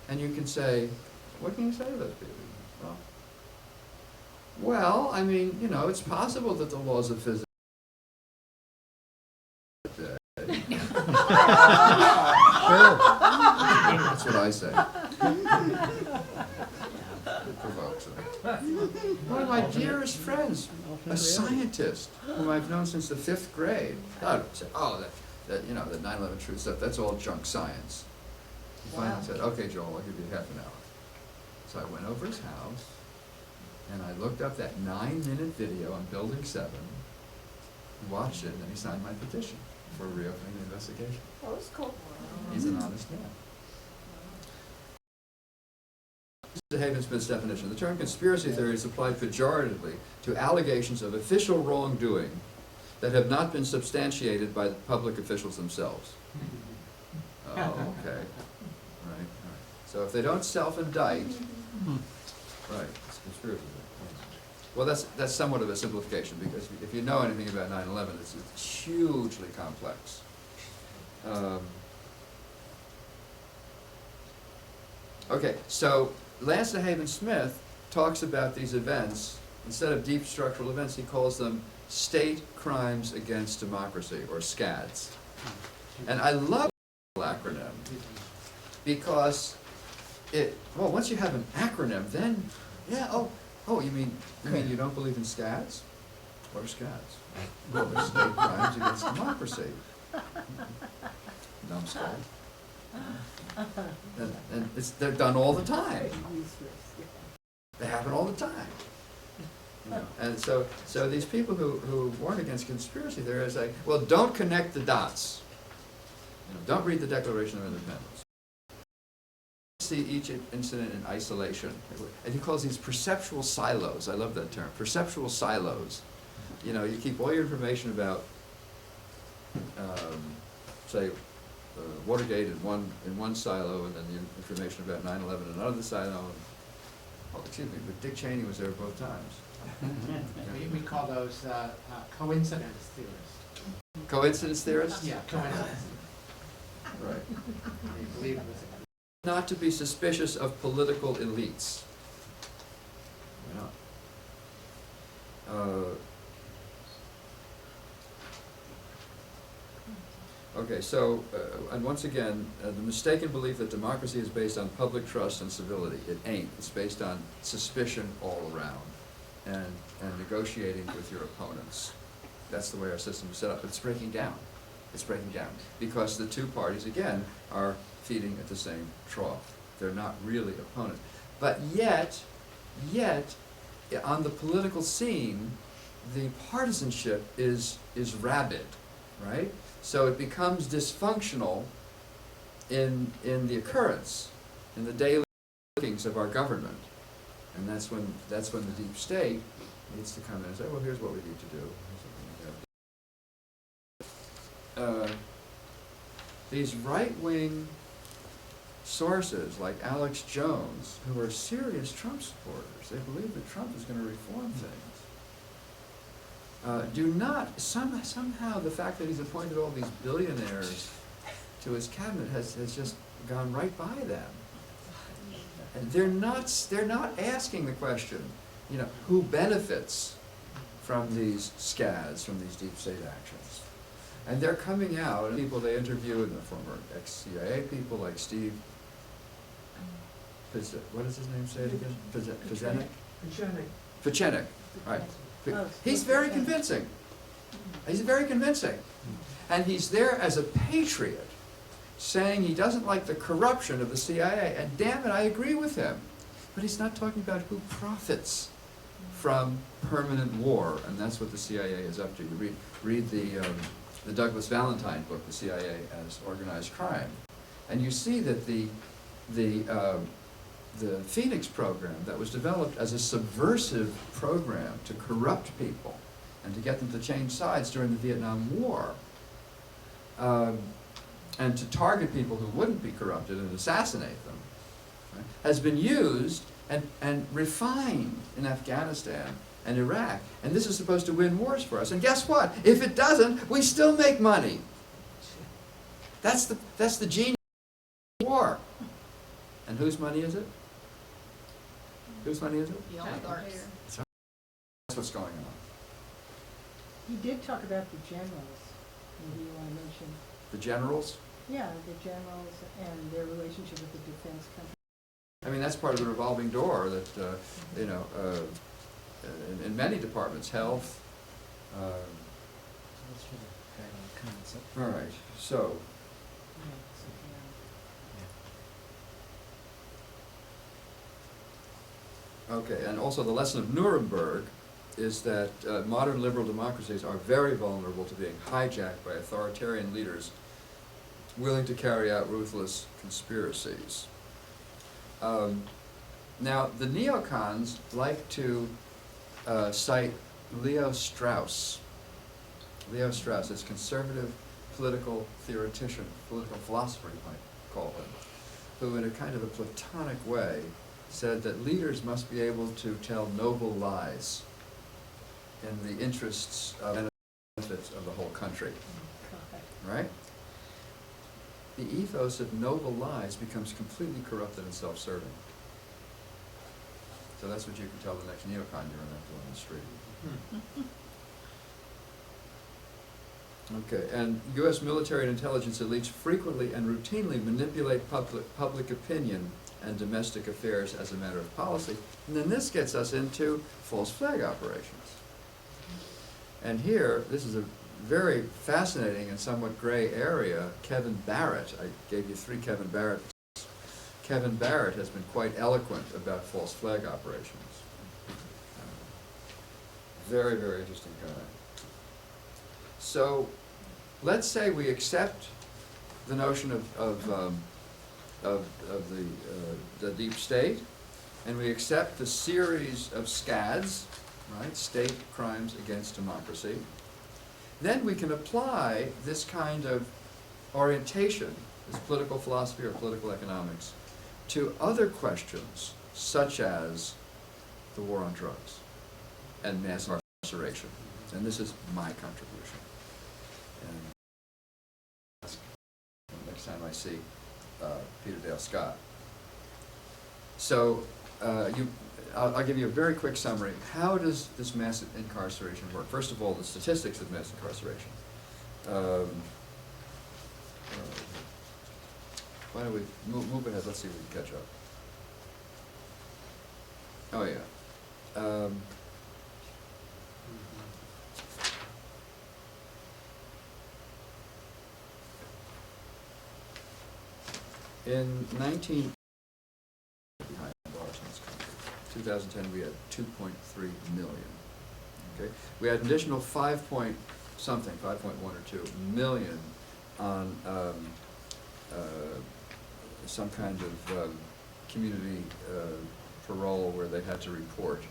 Speaker 1: And you can say, what can you say to those people? Well, I mean, you know, it's possible that the laws of physics That's what I say. It provokes them. One of my dearest friends, a scientist whom I've known since the 5th grade, I would say, oh, that 9/11 truth stuff, that's all junk science. He finally said, okay, Joel, I'll give you half an hour. So I went over his house, and I looked up that 9-minute video on Building 7, watched it, and then he signed my petition for reopening the investigation.
Speaker 8: That was cool.
Speaker 1: He's an honest man. This is Haven Smith's definition. The term conspiracy theory is applied pejoratively to allegations of official wrongdoing that have not been substantiated by the public officials themselves. Oh, okay. Right. So if they don't self-indict, right, it's conspiracy theory. Well, that's somewhat of a simplification, because if you know anything about 9/11, it's hugely complex. Okay, so Lance DeHaven Smith talks about these events, instead of deep structural events, he calls them state crimes against democracy, or SCADs. And I love the acronym, because once you have an acronym, then, you mean you don't believe in SCADs? What are SCADs? Well, they're state crimes against democracy. Numbskull. And they're done all the time. They happen all the time. You know? And so these people who warn against conspiracy theory say, well, don't connect the dots. Don't read the Declaration of Independence. See each incident in isolation. And he calls these perceptual silos. I love that term. Perceptual silos. You keep all your information about, say, Watergate in one silo, and then the information about 9/11 in another silo. Excuse me, but Dick Cheney was there both times.
Speaker 11: We call those coincidence theorists.
Speaker 1: Coincidence theorists?
Speaker 11: Yeah, coincidence.
Speaker 1: Right.
Speaker 11: They believe it was
Speaker 1: Not to be suspicious of political elites. Okay, so, and once again, the mistaken belief that democracy is based on public trust and civility. It ain't. It's based on suspicion all around, and negotiating with your opponents. That's the way our system is set up. It's breaking down. It's breaking down. Because the two parties, again, are feeding at the same trough. They're not really opponents. But yet, on the political scene, the partisanship is rabid, right? So it becomes dysfunctional in the occurrence, in the daily workings of our government. And that's when the deep state needs to come in and say, well, here's what we need to do. These right-wing sources like Alex Jones, who are serious Trump supporters, they believe that Trump is going to reform things. Do not, somehow the fact that he's appointed all these billionaires to his cabinet has just gone right by them. And they're not asking the question, who benefits from these SCADs, from these deep state actions. And they're coming out, and people they interview, and the former ex-CIA people like Steve, what does his name say it again? Pichenik, right. He's very convincing. He's very convincing. And he's there as a patriot, saying he doesn't like the corruption of the CIA. And damn it, I agree with him. But he's not talking about who profits from permanent war, and that's what the CIA is up to. You read the Douglas Valentine book, The CIA as Organized Crime, and you see that the Phoenix program that was developed as a subversive program to corrupt people and to get them to change sides during the Vietnam War, and to target people who wouldn't be corrupted and assassinate them, right, has been used and refined in Afghanistan and Iraq. And this is supposed to win wars for us. And guess what? If it doesn't, we still make money. That's the genius of war. And whose money is it? Whose money is it?
Speaker 2: The oligarchs.
Speaker 1: That's what's going on.
Speaker 4: He did talk about the generals. Maybe you want to mention,
Speaker 1: The generals?
Speaker 4: yeah, the generals and their relationship with the defense company.
Speaker 1: I mean, that's part of the revolving door that, in many departments, health.
Speaker 3: That's for the guy on the comments.
Speaker 1: All right, so,
Speaker 4: Yeah, so, yeah.
Speaker 1: okay, and also the lesson of Nuremberg is that modern liberal democracies are very vulnerable to being hijacked by authoritarian leaders willing to carry out ruthless conspiracies. Now, the neocons like to cite Leo Strauss. Leo Strauss is conservative political theoretician, political philosopher, you might call him, who in a kind of a Platonic way said that leaders must be able to tell noble lies in the interests and benefits of the whole country, right? The ethos of noble lies becomes completely corrupted and self-serving. So that's what you can tell the next neocon you run into on the street. Okay, and U.S. military and intelligence elites frequently and routinely manipulate public opinion and domestic affairs as a matter of policy. And then this gets us into false flag operations. And here, this is a very fascinating and somewhat gray area. Kevin Barrett, I gave you 3 Kevin Barrett. Kevin Barrett has been quite eloquent about false flag operations. Very, very interesting guy. So, let's say we accept the notion of the deep state, and we accept the series of SCADs, right, state crimes against democracy. Then we can apply this kind of orientation, this political philosophy or political economics, to other questions, such as the war on drugs and mass incarceration. And this is my contribution. And next time I see Peter Dale Scott. So I'll give you a very quick summary. How does this mass incarceration work? First of all, the statistics of mass incarceration. Why don't we move ahead? Let's see if we can catch up. Oh yeah. In 2010, we had 2.3 million. Okay, we had an additional 5.1 or 2 million on some kind of community parole where they had to report,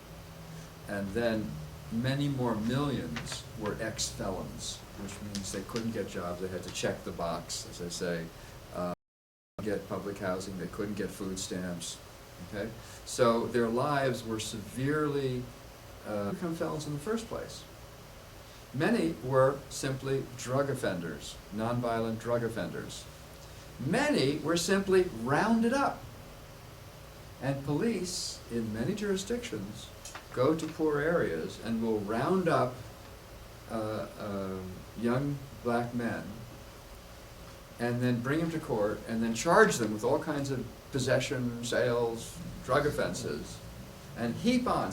Speaker 1: and then many more millions were ex-felons, which means they couldn't get jobs. They had to check the box, as they say. Get public housing, they couldn't get food stamps, okay? So their lives were severely become felons in the first place. Many were simply drug offenders, nonviolent drug offenders. Many were simply rounded up. And police in many jurisdictions go to poor areas and will round up young black men and then bring them to court, and then charge them with all kinds of possession, sales, drug offenses, and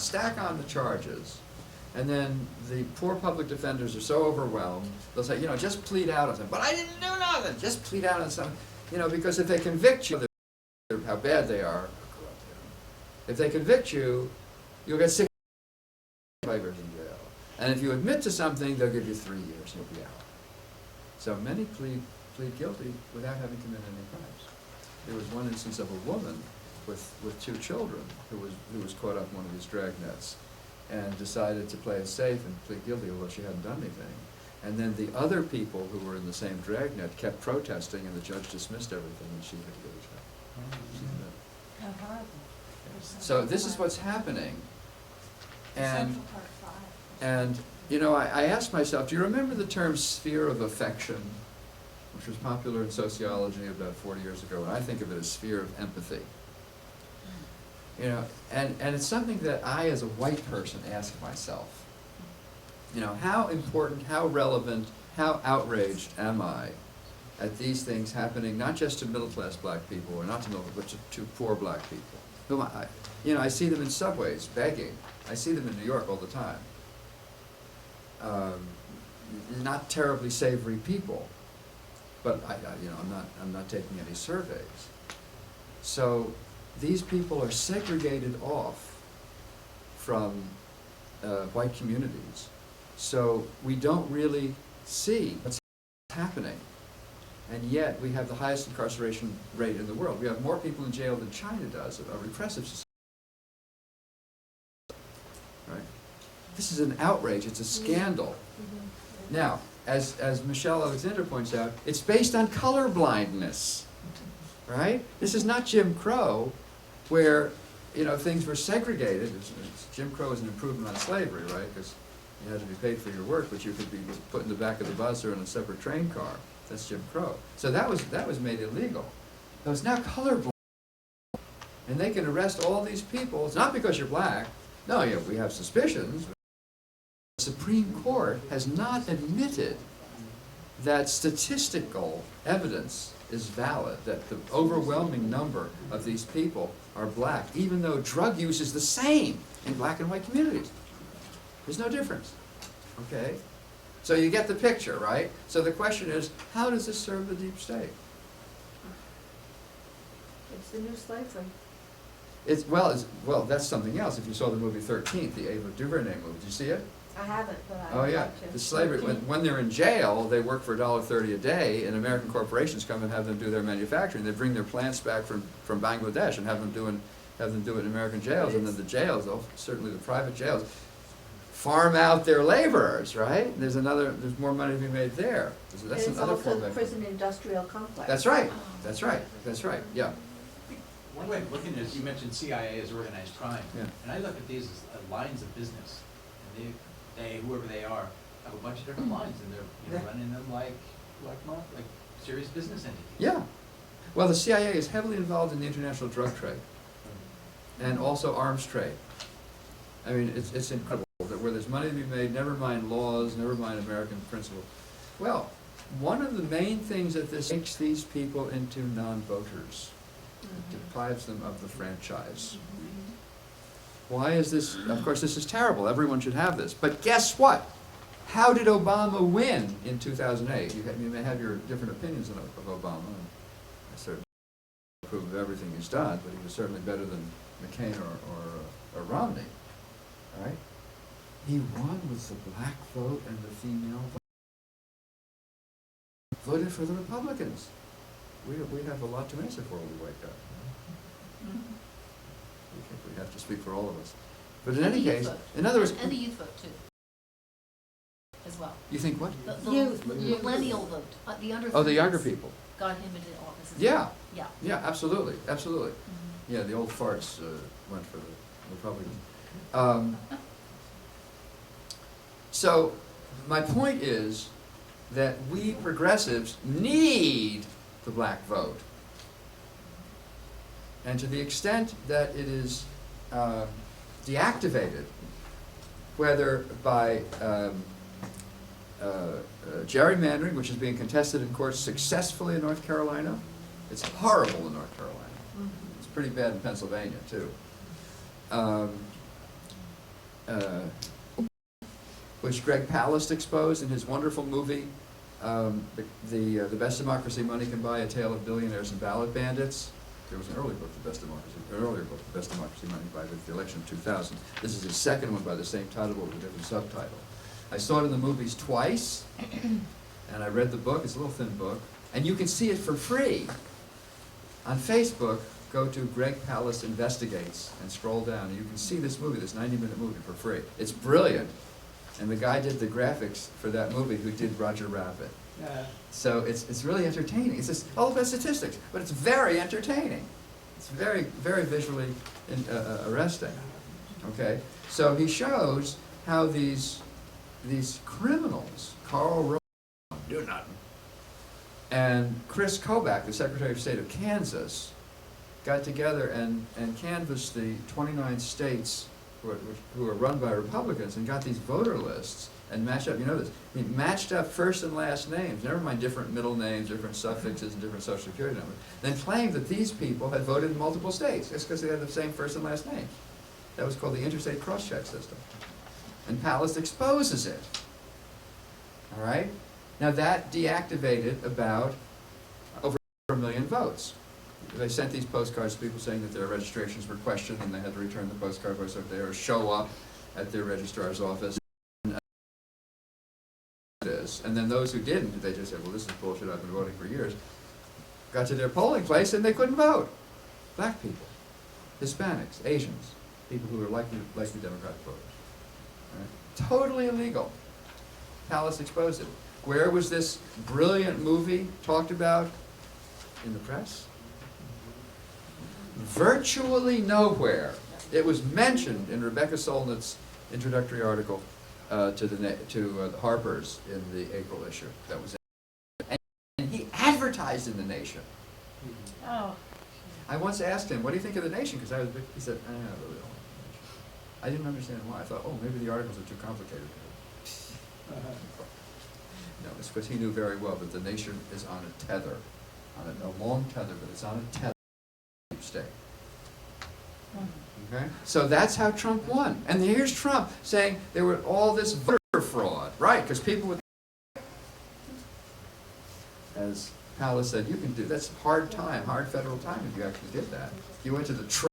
Speaker 1: stack on the charges. And then the poor public defenders are so overwhelmed, they'll say, just plead out on something. But I didn't do nothing. Just plead out on something. Because if they convict you, how bad they are, if they convict you, you'll get 6 And if you admit to something, they'll give you 3 years, you'll be out. So many plead guilty without having committed any crimes. There was one instance of a woman with 2 children who was caught up in one of these drag nets and decided to play it safe and plead guilty, although she hadn't done anything. And then the other people who were in the same drag net kept protesting, and the judge dismissed everything, and she had to go to jail.
Speaker 8: How horrible.
Speaker 1: So this is what's happening. And,
Speaker 2: Central Park 5.
Speaker 1: and you know, I asked myself, do you remember the term sphere of affection, which was popular in sociology about 40 years ago? And I think of it as sphere of empathy. You know, and it's something that I, as a white person, ask myself. You know, how important, how relevant, how outraged am I at these things happening, not just to middle-class black people, or not to middle, but to poor black people? Whom you know, I see them in subways begging. I see them in New York all the time. Not terribly savory people, but you know, I'm not taking any surveys. So these people are segregated off from white communities, so we don't really see what's happening. And yet we have the highest incarceration rate in the world. We have more people in jail than China does, a repressive society. Right? This is an outrage, it's a scandal. Now, as Michelle Alexander points out, it's based on color blindness. Right? This is not Jim Crow, where, you know, things were segregated. Jim Crow is an improvement on slavery, right? Because you had to be paid for your work, but you could be put in the back of the bus or in a separate train car. That's Jim Crow. So that was made illegal. So it's now colorblind. And they can arrest all these people. It's not because you're black. No, yeah, we have suspicions. The Supreme Court has not admitted that statistical evidence is valid, that the overwhelming number of these people are black, even though drug use is the same in black and white communities. There's no difference, okay? So you get the picture, right? So the question is, how does this serve the deep state?
Speaker 6: It's the new slavery.
Speaker 1: Well, that's something else. If you saw the movie 13th, the Ava DuVernay movie, did you see it?
Speaker 6: I haven't, but I
Speaker 1: Oh
Speaker 6: would
Speaker 1: yeah,
Speaker 6: like to.
Speaker 1: the slavery, when they're in jail, they work for $1.30 a day, and American corporations come and have them do their manufacturing. They bring their plants back from Bangladesh and have them do it in American jails, and then the jails, certainly the private jails, farm out their laborers, right? There's more money to be made there. That's another form of.
Speaker 6: It's also the prison industrial complex.
Speaker 1: That's right, yeah.
Speaker 12: One way of looking at it is, you mentioned CIA as organized crime.
Speaker 1: Yeah.
Speaker 12: And I look at these as lines of business. And they, whoever they are, have a bunch of different lines, and they're running them like serious business entities.
Speaker 1: Yeah. Well, the CIA is heavily involved in the international drug trade and also arms trade. I mean, it's incredible that where there's money to be made, never mind laws, never mind American principles. Well, one of the main things that this makes these people into non-voters. It deprives them of the franchise. Why is this? Of course, this is terrible. Everyone should have this. But guess what? How did Obama win in 2008? You may have your different opinions of Obama. And I certainly approve of everything he's done, but he was certainly better than McCain or Romney. All right? He won with the black vote and the female vote. Voted for the Republicans. We have a lot to answer for when we wake up. I think we have to speak for all of us. But in any case, in other words,
Speaker 2: And the youth vote too, as well.
Speaker 1: you think what?
Speaker 2: The
Speaker 8: Youth.
Speaker 2: millennial vote, the under.
Speaker 1: Oh, the younger
Speaker 2: 30s
Speaker 1: people.
Speaker 2: got him into office as
Speaker 1: Yeah.
Speaker 2: well. Yeah.
Speaker 1: Yeah, absolutely. Yeah, the old farts went for the Republicans. So my point is that we progressives need the black vote. And to the extent that it is deactivated, whether by gerrymandering, which is being contested in courts successfully in North Carolina, it's horrible in North Carolina. It's pretty bad in Pennsylvania, too. Which Greg Palast exposed in his wonderful movie, The Best Democracy Money Can Buy, A Tale of Billionaires and Ballot Bandits. There was an earlier book, The Best Democracy Money by the election of 2000. This is his second one by the same title but with a different subtitle. I saw it in the movies twice, and I read the book. It's a little thin book. And you can see it for free. On Facebook, go to Greg Palast Investigates and scroll down, and you can see this movie, this 90-minute movie, for free. It's brilliant. And the guy did the graphics for that movie who did Roger Rabbit. So it's really entertaining. It's just all about statistics, but it's very entertaining. It's very, very visually arresting. Okay? So he shows how these criminals, Karl Rove, do nothing, and Chris Kobach, the Secretary of State of Kansas, got together and canvassed the 29 states who are run by Republicans and got these voter lists and matched up. You know this. He matched up first and last names, never mind different middle names, different suffixes, and different social security numbers, then claimed that these people had voted in multiple states. It's because they had the same first and last name. That was called the interstate cross-check system. And Palast exposes it. All right? Now that deactivated about over 1 million votes. They sent these postcards to people saying that their registrations were questioned and they had to return the postcard votes up there or show up at their registrar's office. And then those who didn't, they just said, well, this is bullshit, I've been voting for years, got to their polling place and they couldn't vote. Black people, Hispanics, Asians, people who were likely Democratic voters. Right? Totally illegal. Palast exposed it. Where was this brilliant movie talked about in the press? Virtually nowhere. It was mentioned in Rebecca Solnit's introductory article to the Harper's in the April issue. That was it. And he advertised in the Nation.
Speaker 4: Oh.
Speaker 1: I once asked him, "What do you think of the Nation?" Because he said, "I really don't like the Nation." I didn't understand why. I thought, oh, maybe the articles are too complicated. No, it's because he knew very well that the Nation is on a tether, on a long tether, but it's on a tether. State. Okay? So that's how Trump won. And here's Trump saying there were all this voter fraud, right? Because people would, as Palast said, you can do that's hard time, hard federal time if you actually did that. You went to the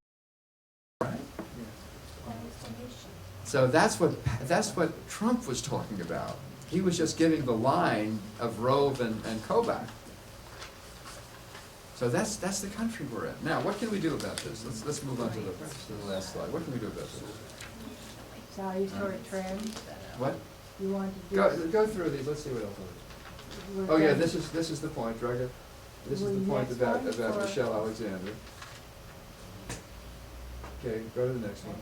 Speaker 1: right? So that's what Trump was talking about. He was just giving the line of Rove and Kobach. So that's the country we're in. Now, what can we do about this? Let's move on to the last slide. What can we do about this?
Speaker 4: Salutary trends.
Speaker 1: What?
Speaker 4: You want to do?
Speaker 1: Go through these. Let's see what else. Oh yeah, this is the point, Draga. This is the point about Michelle Alexander. Okay, go to the next one.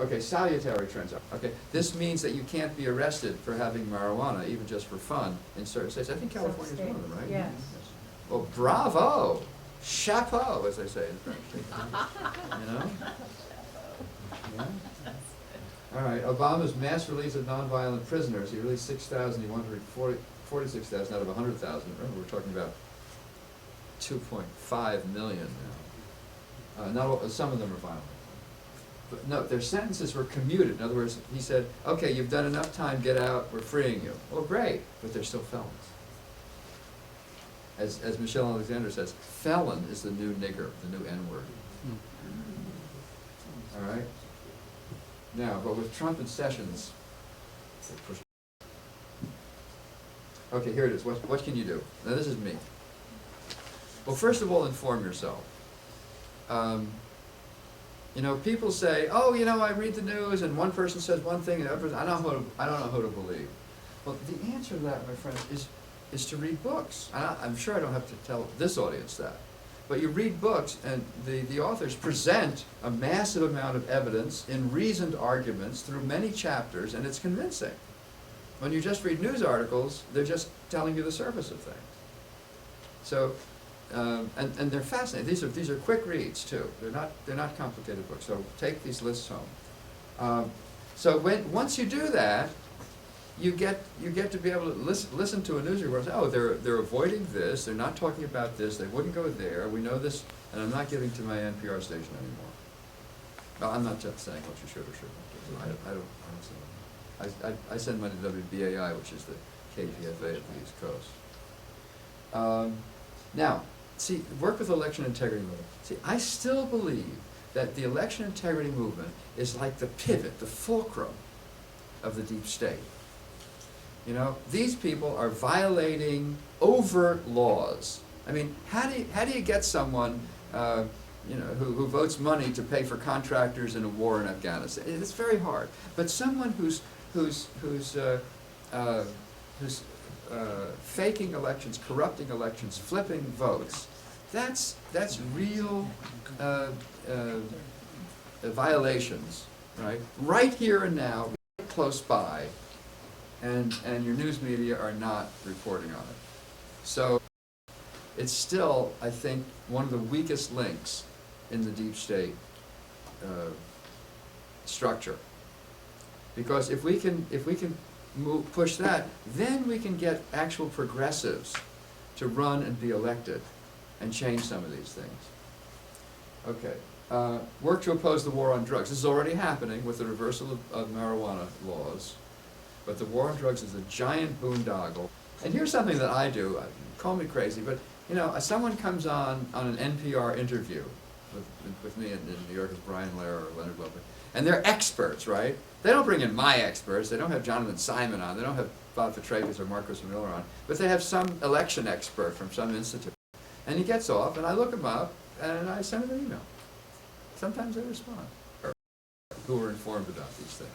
Speaker 1: Okay, salutary trends. Okay, this means that you can't be arrested for having marijuana, even just for fun, in certain states. I think California is one of them, right?
Speaker 4: Yes.
Speaker 1: Well, bravo, chapeau, as they say in French. You know? Yeah. All right, Obama's mass release of nonviolent prisoners. He released 6,000. He wanted to read 46,000 out of 100,000. Remember, we're talking about 2.5 million now. Not all, some of them are violent. But no, their sentences were commuted. In other words, he said, okay, you've done enough time, get out, we're freeing you. Well, great, but they're still felons. As Michelle Alexander says, felon is the new nigger, the new N-word. All right? Now, but with Trump and Sessions, okay, here it is. What can you do? Now, this is me. Well, first of all, inform yourself. You know, people say, oh, you know, I read the news and one person says one thing and the other person, I don't know who to believe. Well, the answer to that, my friend, is to read books. I'm sure I don't have to tell this audience that. But you read books and the authors present a massive amount of evidence in reasoned arguments through many chapters, and it's convincing. When you just read news articles, they're just telling you the surface of things. So, and they're fascinating. These are quick reads too. They're not complicated books. So take these lists home. So once you do that, you get to be able to listen to a news report and say, oh, they're avoiding this, they're not talking about this, they wouldn't go there, we know this, and I'm not giving to my NPR station anymore. Well, I'm not just saying what you should or shouldn't do. I don't say. I send money to WBAI, which is the KPFA of the East Coast. Now, see, work with election integrity movement. See, I still believe that the election integrity movement is like the pivot, the fulcrum of the deep state. You know, these people are violating overt laws. I mean, how do you get someone, you know, who votes money to pay for contractors in a war in Afghanistan? It's very hard. But someone who's faking elections, corrupting elections, flipping votes, that's real violations, right? Right here and now, close by, and your news media are not reporting on it. So it's still, I think, one of the weakest links in the deep state structure. Because if we can push that, then we can get actual progressives to run and be elected and change some of these things. Okay. Work to oppose the war on drugs. This is already happening with the reversal of marijuana laws. But the war on drugs is a giant boondoggle. And here's something that I do. Call me crazy, but you know, someone comes on an NPR interview with me in New York with Brian Lehrer or Leonard Lopez, and they're experts, right? They don't bring in my experts. They don't have Jonathan Simon on. They don't have Bob Petrakis or Marcos Miller on. But they have some election expert from some institute. And he gets off, and I look him up, and I send him an email. Sometimes they respond, or who are informed about these things.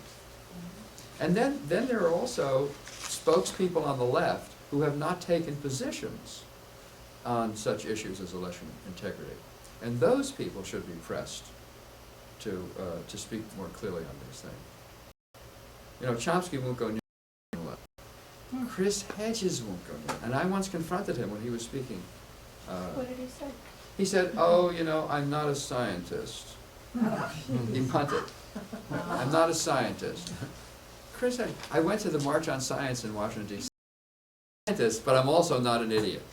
Speaker 1: And then there are also spokespeople on the left who have not taken positions on such issues as election integrity. And those people should be pressed to speak more clearly on these things. You know, Chomsky won't go near the left. Chris Hedges won't go near. And I once confronted him when he was speaking.
Speaker 8: What did he say?
Speaker 1: He said, oh, you know, I'm not a scientist. He punted. I'm not a scientist. Chris Hedges, I went to the March on Science in Washington, D.C. Scientist, but I'm also not an idiot.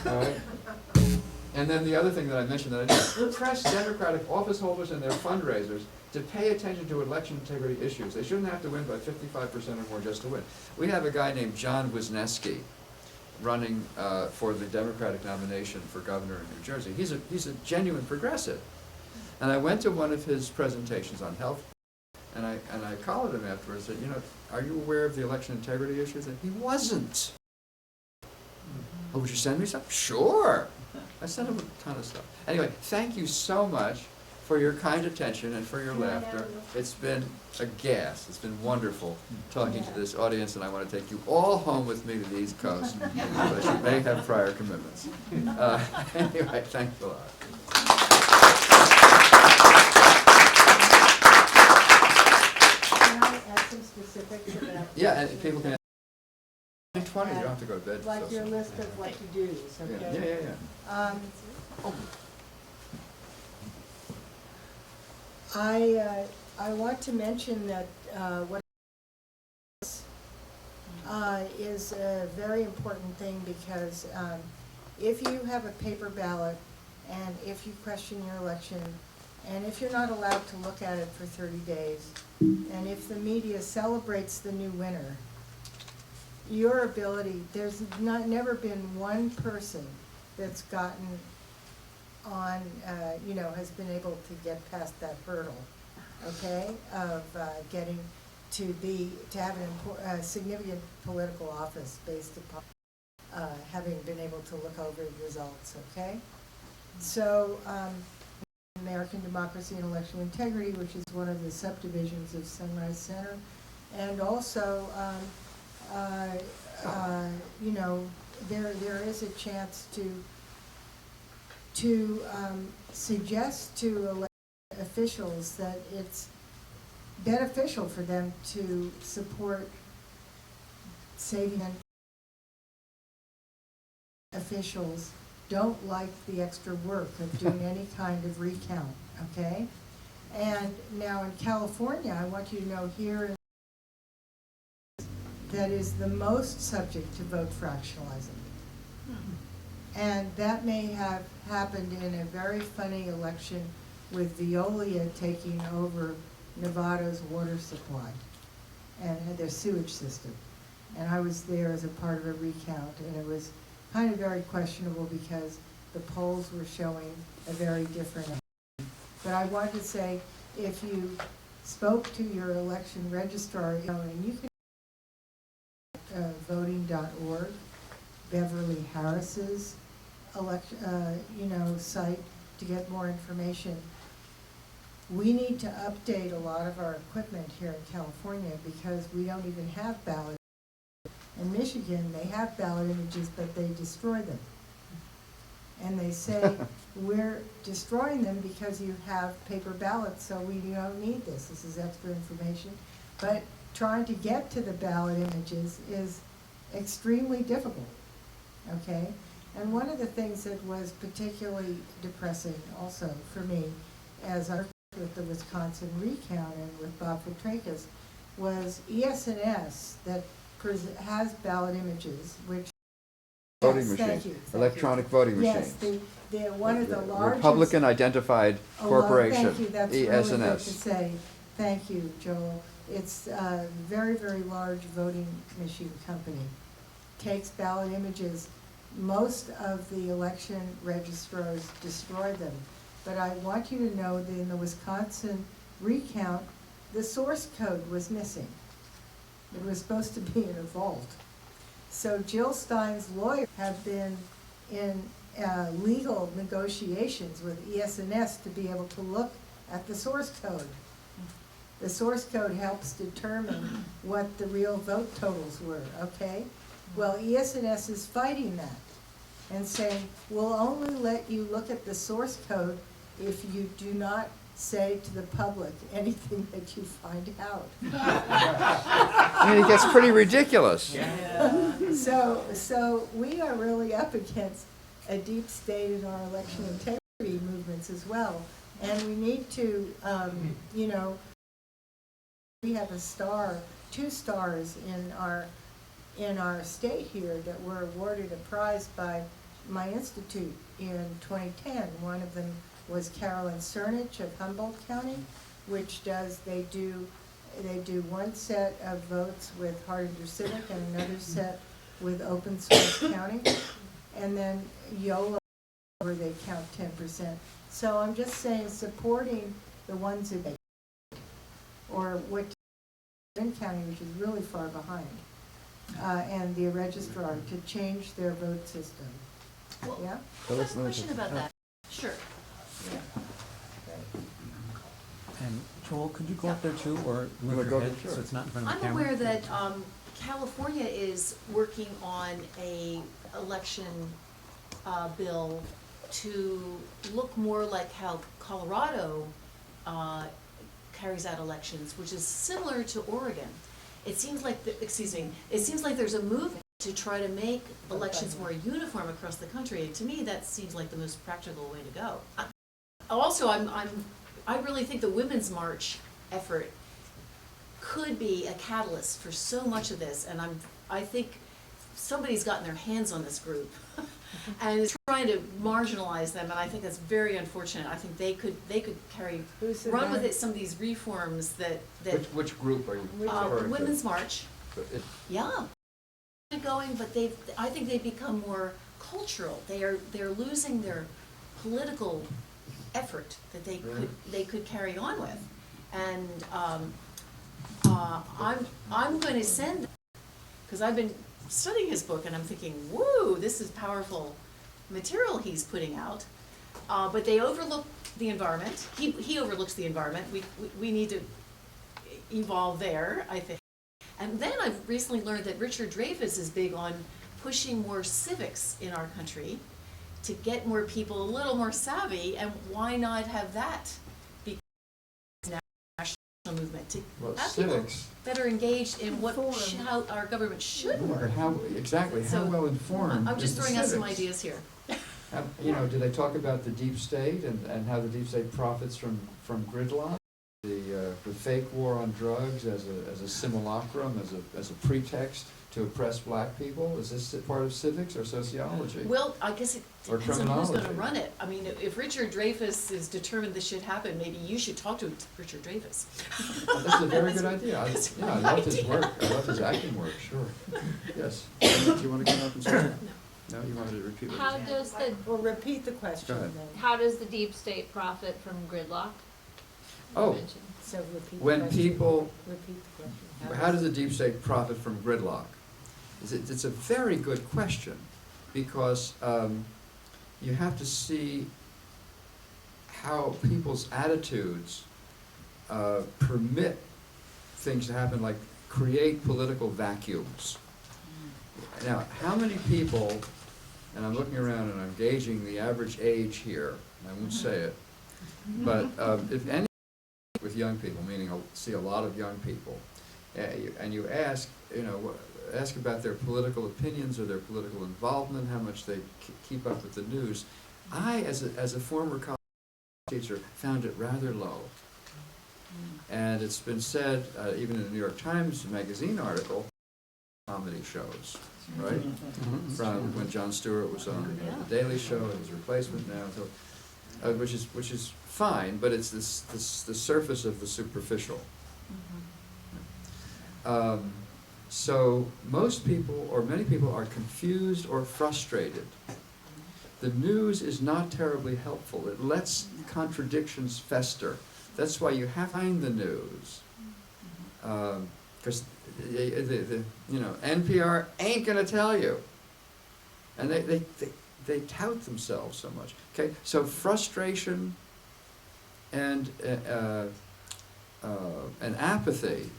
Speaker 1: Right? And then the other thing that I mentioned that I did, press Democratic office holders and their fundraisers to pay attention to election integrity issues. They shouldn't have to win by 55% or more just to win. We have a guy named John Wisniewski running for the Democratic nomination for governor in New Jersey. He's a genuine progressive. And I went to one of his presentations on health, and I collared him afterwards and said, you know, are you aware of the election integrity issues? And he wasn't. Oh, would you send me something? Sure. I sent him a ton of stuff. Anyway, thank you so much for your kind attention and for your laughter. It's been a gas. It's been wonderful talking to this audience, and I want to take you all home with me to the East Coast, but you may have prior commitments. Anyway, thanks a lot.
Speaker 8: Can I add some specifics about?
Speaker 1: Yeah, and people can. 20, you don't have to go to bed.
Speaker 8: Like your list of what to do, okay?
Speaker 1: Yeah.
Speaker 8: I want to mention that what is a very important thing, because if you have a paper ballot and if you question your election and if you're not allowed to look at it for 30 days and if the media celebrates the new winner, your ability, there's never been one person that's gotten on, you know, has been able to get past that hurdle, okay, of getting to have a significant political office based upon having been able to look over the results, okay? So, American Democracy and Election Integrity, which is one of the subdivisions of Sunrise Center, and also, you know, there is a chance to suggest to elected officials that it's beneficial for them to support saving. Officials don't like the extra work of doing any kind of recount, okay? And now in California, I want you to know here that is the most subject to vote fractionalizing. And that may have happened in a very funny election with Veolia taking over Nevada's water supply and their sewage system. And I was there as a part of a recount, and it was kind of very questionable because the polls were showing a very different. But I wanted to say, if you spoke to your election registrar, and you can voting.org, Beverly Harris's site to get more information. We need to update a lot of our equipment here in California because we don't even have ballot. In Michigan, they have ballot images, but they destroy them. And they say, we're destroying them because you have paper ballots, so we don't need this. This is extra information. But trying to get to the ballot images is extremely difficult, okay? And one of the things that was particularly depressing also for me as I worked with the Wisconsin recount and with Bob Petrakis was ES&S that has ballot images, which
Speaker 1: Voting
Speaker 8: yes,
Speaker 1: machines,
Speaker 8: thank you, thank
Speaker 1: electronic
Speaker 8: you.
Speaker 1: voting
Speaker 8: Yes,
Speaker 1: machines.
Speaker 8: they're one of the largest.
Speaker 1: Republican Identified
Speaker 8: Oh, well,
Speaker 1: Corporation,
Speaker 8: thank you, that's really good to
Speaker 1: ES&S.
Speaker 8: say. Thank you, Joel. It's a very, very large voting machine company. Takes ballot images. Most of the election registrars destroy them. But I want you to know that in the Wisconsin recount, the source code was missing. It was supposed to be in a vault. So Jill Stein's lawyers have been in legal negotiations with ES&S to be able to look at the source code. The source code helps determine what the real vote totals were, okay? Well, ES&S is fighting that and saying, we'll only let you look at the source code if you do not say to the public anything that you find out.
Speaker 1: I mean, it gets pretty ridiculous.
Speaker 8: So we are really up against a deep state in our election integrity movements as well. And we need to, we have two stars in our state here that were awarded a prize by my institute in 2010. One of them was Carolyn Cernich of Humboldt County, which they do one set of votes with Hardinger Civic and another set with Open Source County, and then YOLO, where they count 10%. So I'm just saying, supporting the ones that or what in county, which is really far behind, and the registrar to change their vote system.
Speaker 2: Well,
Speaker 8: Yeah?
Speaker 2: I have a question about that. Sure.
Speaker 8: Yeah.
Speaker 3: And Joel, could you go up there too, or
Speaker 1: wanna
Speaker 3: move
Speaker 1: go
Speaker 3: your
Speaker 1: up
Speaker 3: head
Speaker 1: there?
Speaker 3: so it's not in front of the
Speaker 2: I'm
Speaker 3: camera?
Speaker 2: aware that California is working on a election bill to look more like how Colorado carries out elections, which is similar to Oregon. It seems like, there's a movement to try to make elections more uniform across the country, and to me, that seems like the most practical way to go. Also, I really think the Women's March effort could be a catalyst for so much of this, and I think somebody's gotten their hands on this group and is trying to marginalize them, and I think that's very unfortunate. I think they could run with it, some of these reforms that
Speaker 1: Which group are you referring to?
Speaker 2: Women's March,
Speaker 1: It-
Speaker 2: yeah, going, but I think they've become more cultural. They're losing their political effort that they could carry on with, and I'm going to send, because I've been studying his book and I'm thinking, whoa, this is powerful material he's putting out, but they overlook the environment. He overlooks the environment. We need to evolve there, I think. And then I've recently learned that Richard Dreyfuss is big on pushing more civics in our country to get more people a little more savvy, and why not have that be a national movement to
Speaker 1: Well,
Speaker 2: have
Speaker 1: civics.
Speaker 2: people that are engaged in how our government should work.
Speaker 1: How
Speaker 2: So,
Speaker 1: well informed?
Speaker 2: I'm just
Speaker 1: is the
Speaker 2: throwing out some
Speaker 1: civics?
Speaker 2: ideas here.
Speaker 1: Do they talk about the deep state and how the deep state profits from gridlock? The fake war on drugs as a simulacrum, as a pretext to oppress black people? Is this part of civics or sociology?
Speaker 2: Well, I guess it
Speaker 1: Or
Speaker 2: depends on who's gonna
Speaker 1: criminology.
Speaker 2: run it. I mean, if Richard Dreyfuss is determined this should happen, maybe you should talk to Richard Dreyfuss.
Speaker 1: Well, that's a very good idea.
Speaker 2: That's
Speaker 1: I
Speaker 2: my
Speaker 1: love his
Speaker 2: idea.
Speaker 1: work. I love his acting work, sure. Yes. Do you want to come up and say that? No, you wanted to repeat what you
Speaker 13: How
Speaker 1: said?
Speaker 13: does the,
Speaker 8: Well, repeat the question
Speaker 1: Go ahead.
Speaker 8: then.
Speaker 13: how does the deep state profit from gridlock?
Speaker 1: Oh,
Speaker 8: So repeat the
Speaker 1: when
Speaker 8: question.
Speaker 1: people,
Speaker 8: Repeat the question.
Speaker 1: how does the deep state profit from gridlock? It's a very good question, because you have to see how people's attitudes permit things to happen, like create political vacuums. Now, how many people, and I'm looking around and I'm gauging the average age here, I won't say it, but if any with young people, meaning I see a lot of young people, and you ask, ask about their political opinions or their political involvement, how much they keep up with the news, I, as a former college teacher, found it rather low. And it's been said, even in the New York Times Magazine article, comedy shows, right? From when Jon Stewart was on The Daily Show, his replacement now, so, which is fine, but it's the surface of the superficial. So most people, or many people, are confused or frustrated. The news is not terribly helpful. It lets contradictions fester. That's why you have to find the news. Because NPR ain't gonna tell you. And they tout themselves so much. Okay, so frustration and apathy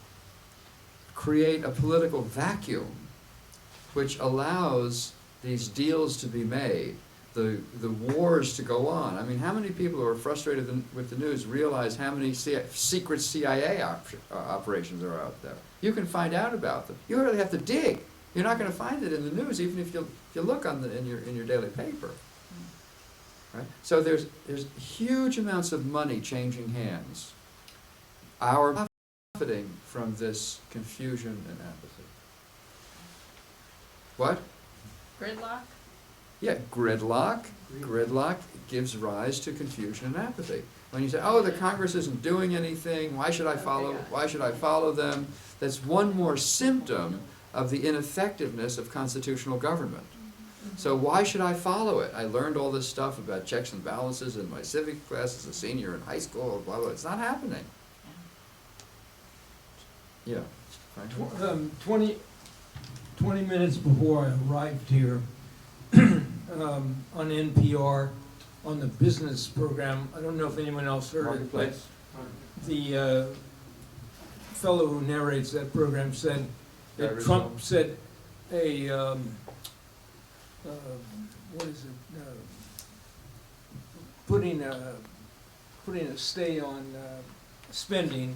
Speaker 1: create a political vacuum which allows these deals to be made, the wars to go on. I mean, how many people who are frustrated with the news realize how many secret CIA operations are out there? You can find out about them. You really have to dig. You're not going to find it in the news, even if you look in your daily paper. Right? So there's huge amounts of money changing hands. Our profiting from this confusion and apathy. What?
Speaker 2: Gridlock?
Speaker 1: Yeah, gridlock. Gridlock gives rise to confusion and apathy. When you say, "Oh, the Congress isn't doing anything. Why should I follow? Why should I follow them?" That's one more symptom of the ineffectiveness of constitutional government. So why should I follow it? I learned all this stuff about checks and balances in my civics class as a senior in high school. Blah blah. It's not happening. Yeah. Frank?
Speaker 13: 20 minutes before I arrived here, on NPR, on the business program, I don't know if anyone else heard it, but the fellow who narrates that program said that Trump said what is it, putting a stay on spending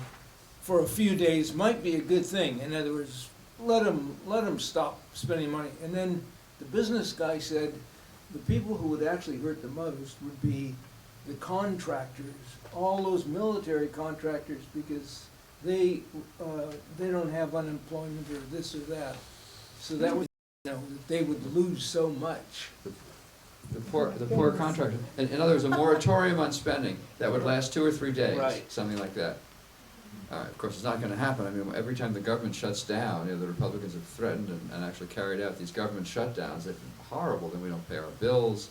Speaker 13: for a few days might be a good thing. In other words, let them stop spending money. And then the business guy said the people who would actually hurt the most would be the contractors, all those military contractors, because they don't have unemployment or this or that. So that would, that they would lose so much.
Speaker 1: The poor contractor. In other words, a moratorium on spending that would last 2 or 3 days,
Speaker 13: Right.
Speaker 1: something like that. Of course, it's not going to happen. I mean, every time the government shuts down, the Republicans have threatened and actually carried out these government shutdowns. They've been horrible. Then we don't pay our bills.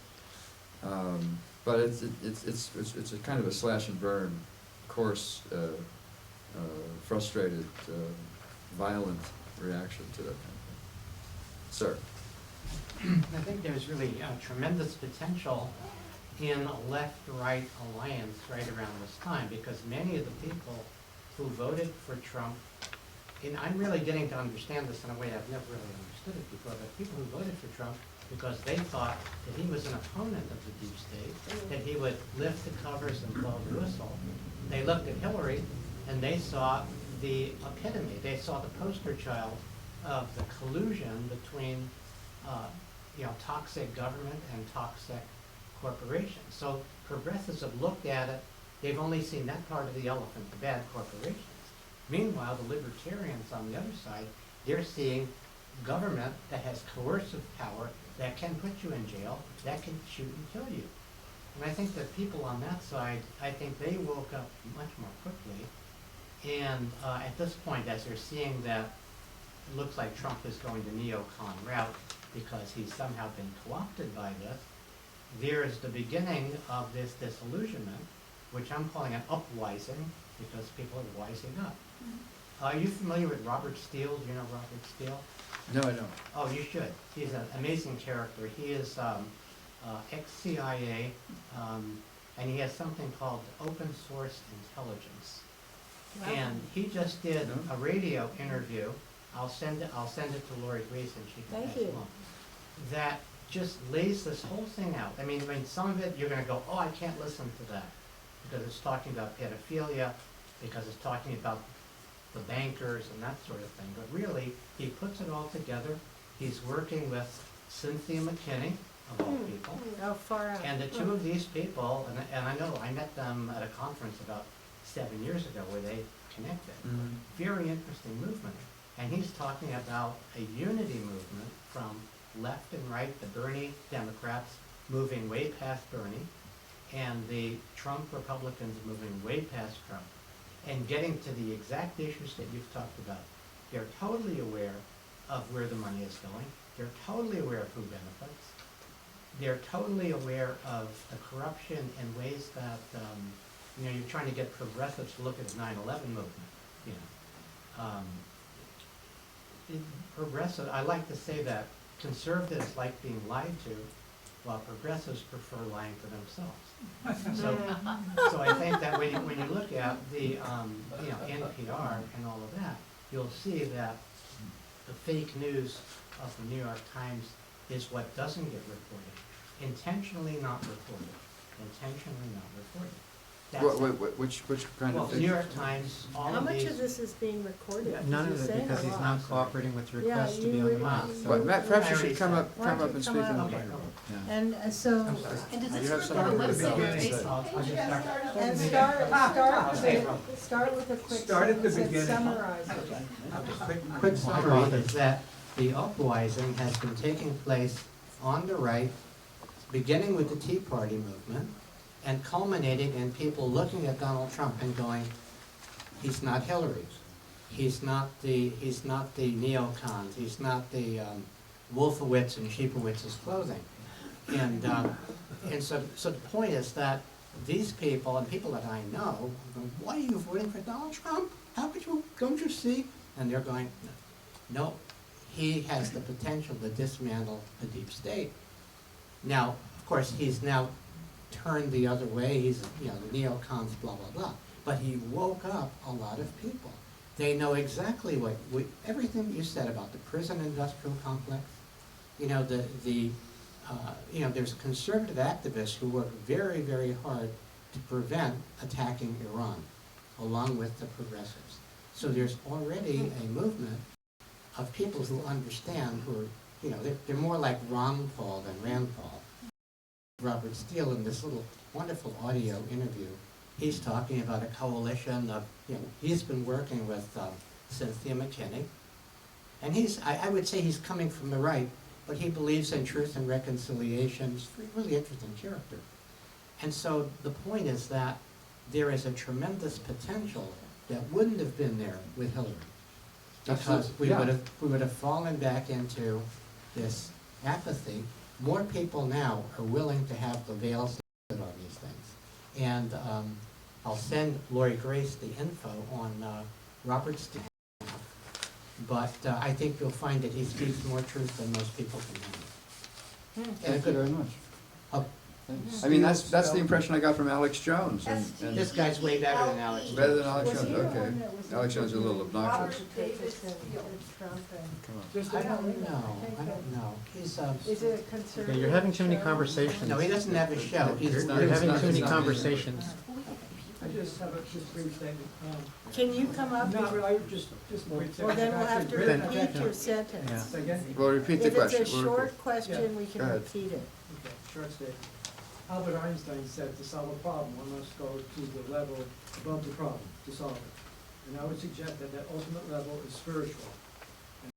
Speaker 1: But it's a kind of a slash and burn, coarse, frustrated, violent reaction to that kind of thing. Sir.
Speaker 11: I think there's really tremendous potential in a left-right alliance right around this time, because many of the people who voted for Trump, and I'm really getting to understand this in a way I've never really understood it before, but people who voted for Trump because they thought that he was an opponent of the deep state, that he would lift the covers and blow the whistle. They looked at Hillary and they saw the epitome, they saw the poster child of the collusion between toxic government and toxic corporations. So progressives have looked at it, they've only seen that part of the elephant, the bad corporations. Meanwhile, the libertarians on the other side, they're seeing government that has coercive power, that can put you in jail, that can shoot and kill you. And I think that people on that side, I think they woke up much more quickly. And at this point, as they're seeing that it looks like Trump is going the neocon route because he's somehow been co-opted by this, there's the beginning of this disillusionment. which I'm calling an upwising, because people are wising up. Are you familiar with Robert Steele? Do you know Robert Steele?
Speaker 1: No, I don't.
Speaker 11: Oh, you should. He's an amazing character. He is ex-CIA, and he has something called open source intelligence. And he just did a radio interview. I'll send it to Lori Grace and she can
Speaker 8: Thank
Speaker 11: pass it
Speaker 8: you.
Speaker 11: along. That just lays this whole thing out. I mean, some of it you're gonna go, oh, I can't listen to that, because it's talking about pedophilia, because it's talking about the bankers and that sort of thing. But really, he puts it all together. He's working with Cynthia McKinney, of all people.
Speaker 8: Oh, far out.
Speaker 11: And the two of these people, and I know, I met them at a conference about 7 years ago where they connected. Very interesting movement. And he's talking about a unity movement from left and right, the Bernie Democrats moving way past Bernie, and the Trump Republicans moving way past Trump, and getting to the exact issues that you've talked about. They're totally aware of where the money is going. They're totally aware of who benefits. They're totally aware of the corruption in ways that, you're trying to get progressives to look at the 9/11 movement, Progressive, I like to say that conservatives like being lied to, while progressives prefer lying to themselves. So I think that when you look at the, NPR and all of that, you'll see that the fake news of the New York Times is what doesn't get reported. Intentionally not reported. Intentionally not reported. That's
Speaker 1: Which kind
Speaker 11: well,
Speaker 1: of
Speaker 11: the
Speaker 1: thing?
Speaker 11: New York Times, all
Speaker 8: How
Speaker 11: of
Speaker 8: much
Speaker 11: these.
Speaker 8: of this is being recorded?
Speaker 3: None
Speaker 8: He's
Speaker 3: of it,
Speaker 8: saying
Speaker 3: because
Speaker 8: a
Speaker 3: he's
Speaker 8: lot.
Speaker 3: not cooperating with the
Speaker 8: Yeah,
Speaker 3: request to
Speaker 8: you
Speaker 3: be on the
Speaker 8: would-
Speaker 3: mic, so.
Speaker 1: Well, perhaps you
Speaker 11: I
Speaker 1: should come up
Speaker 8: Why don't
Speaker 1: and
Speaker 8: you
Speaker 1: speak
Speaker 8: come
Speaker 1: in the
Speaker 8: up?
Speaker 1: microphone. Yeah.
Speaker 8: And so,
Speaker 11: I'm sorry.
Speaker 2: And does
Speaker 1: You
Speaker 2: this
Speaker 1: have
Speaker 2: work
Speaker 1: something
Speaker 2: on the
Speaker 1: to say.
Speaker 2: website or
Speaker 11: I'll
Speaker 2: Facebook?
Speaker 11: just start.
Speaker 8: and start with a quick
Speaker 7: Start at the
Speaker 8: sentence that
Speaker 7: beginning.
Speaker 8: summarizes.
Speaker 11: Quick summary is that the uprising has been taking place on the right, beginning with the Tea Party movement, and culminating in people looking at Donald Trump and going, he's not Hillary. He's not the neocons. He's not the Wolfowitz and Sheepowitz's clothing. And so the point is that these people, and people that I know, are going, why are you voting for Donald Trump? How could you, don't you see? And they're going, no, he has the potential to dismantle the deep state. Now, of course, he's now turned the other way. He's, the neocons, blah, blah, blah. But he woke up a lot of people. They know exactly everything you said about the prison industrial complex. There's conservative activists who work very, very hard to prevent attacking Iran, along with the progressives. So there's already a movement of people who understand, who are, they're more like Ron Paul than Rand Paul. Robert Steele, in this little wonderful audio interview, he's talking about a coalition of, he's been working with Cynthia McKinney, and I would say he's coming from the right, but he believes in truth and reconciliation. He's a really interesting character. And so the point is that there is a tremendous potential that wouldn't have been there with Hillary, because we would have fallen back into this apathy. More people now are willing to have the veils lifted on these things. And I'll send Lori Grace the info on Robert Steele. But I think you'll find that he speaks more truth than most people can handle.
Speaker 1: Thank you very much.
Speaker 11: Oh.
Speaker 1: I mean, that's the impression I got from Alex Jones. And
Speaker 11: This guy's way better than Alex.
Speaker 1: better than Alex
Speaker 8: Was
Speaker 1: Jones,
Speaker 8: he the
Speaker 1: okay.
Speaker 8: one that was
Speaker 1: Alex Jones is a little obnoxious.
Speaker 8: Trump and-
Speaker 1: Come on.
Speaker 7: Just
Speaker 11: I don't know. He's,
Speaker 8: Is it a conservative?
Speaker 3: Okay, you're having too many
Speaker 8: show?
Speaker 3: conversations.
Speaker 11: no, he doesn't have a show. He's
Speaker 1: You're
Speaker 3: You're
Speaker 1: It's
Speaker 3: having
Speaker 1: not-
Speaker 3: too many
Speaker 1: it's not-
Speaker 3: conversations.
Speaker 7: I just have a brief statement.
Speaker 8: Can you come up?
Speaker 7: No, I just a brief statement.
Speaker 8: Well, then we'll have to
Speaker 3: Then-
Speaker 8: repeat your
Speaker 3: yeah.
Speaker 8: sentence.
Speaker 7: Say again?
Speaker 1: Well, repeat the
Speaker 8: If it's
Speaker 1: question.
Speaker 8: a
Speaker 1: We'll
Speaker 8: short
Speaker 1: repeat.
Speaker 8: question, we
Speaker 1: Go
Speaker 8: can
Speaker 1: ahead.
Speaker 8: repeat it.
Speaker 7: Okay, short statement. Albert Einstein said to solve a problem, one must go to the level above the problem to solve it. And I would suggest that that ultimate level is spiritual. And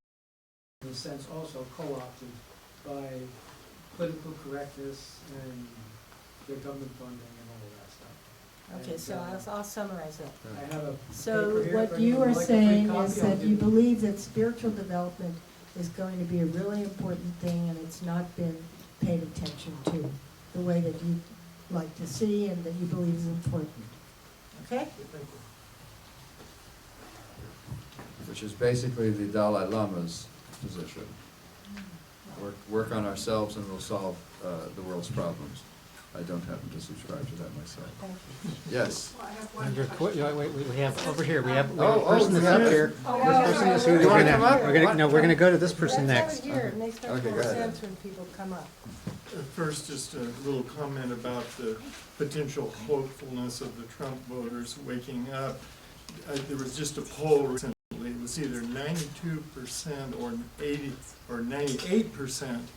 Speaker 7: in a sense also co-opted by political correctness and the government funding and all of that stuff.
Speaker 8: Okay, so I'll summarize it.
Speaker 7: I have a
Speaker 8: So
Speaker 7: paper here, if
Speaker 8: what you
Speaker 7: anyone
Speaker 8: are
Speaker 7: would like a free
Speaker 8: saying
Speaker 7: copy,
Speaker 8: is
Speaker 7: I'll
Speaker 8: that
Speaker 7: give
Speaker 8: you
Speaker 7: it.
Speaker 8: believe that spiritual development is going to be a really important thing and it's not been paid attention to the way that you like to see and that you believe is important. Okay?
Speaker 1: Which is basically the Dalai Lama's position. Work on ourselves and we'll solve the world's problems. I don't happen to subscribe to that myself. Yes?
Speaker 3: We have, over here, we have a
Speaker 1: Oh,
Speaker 3: person
Speaker 1: we
Speaker 3: that's
Speaker 1: have
Speaker 3: up
Speaker 1: it.
Speaker 3: here.
Speaker 4: Oh,
Speaker 3: This
Speaker 4: wow.
Speaker 3: person is who
Speaker 1: You
Speaker 3: we're
Speaker 1: wanna
Speaker 3: gonna,
Speaker 1: come up?
Speaker 3: we're gonna go to this person next.
Speaker 4: That's over here, and they start
Speaker 1: Okay,
Speaker 4: to
Speaker 1: go
Speaker 4: make
Speaker 1: ahead.
Speaker 4: sense when people come up.
Speaker 14: First, just a little comment about the potential hopefulness of the Trump voters waking up. There was just a poll recently, it was either 92% or 80 or 98%.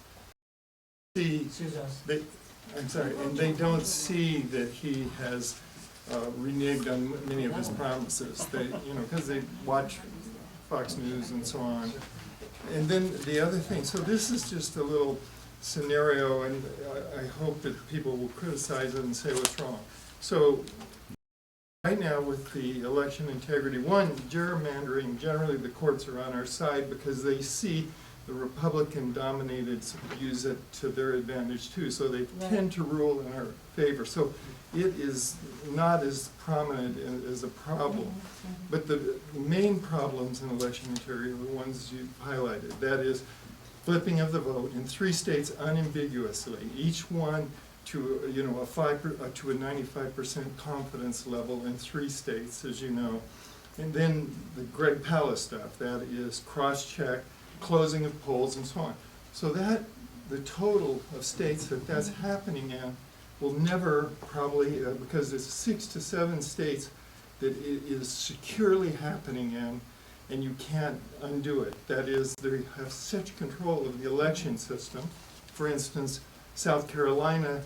Speaker 14: I'm sorry, and they don't see that he has reneged on many of his promises. They, because they watch Fox News and so on. And then the other thing, so this is just a little scenario, and I hope that people will criticize it and say what's wrong. So right now with the election integrity, one, gerrymandering, generally the courts are on our side because they see the Republican-dominated use it to their advantage too, so they tend to rule in our favor. So it is not as prominent as a problem. But the main problems in election integrity are the ones you highlighted. That is flipping of the vote in 3 states unambiguously, each one to to a 95% confidence level in 3 states, as you know. And then the Greg Palast stuff, that is cross-check, closing of polls, and so on. So that the total of states that's happening in will never probably, because there's 6 to 7 states that it is securely happening in, and you can't undo it. That is, they have such control of the election system. For instance, South Carolina,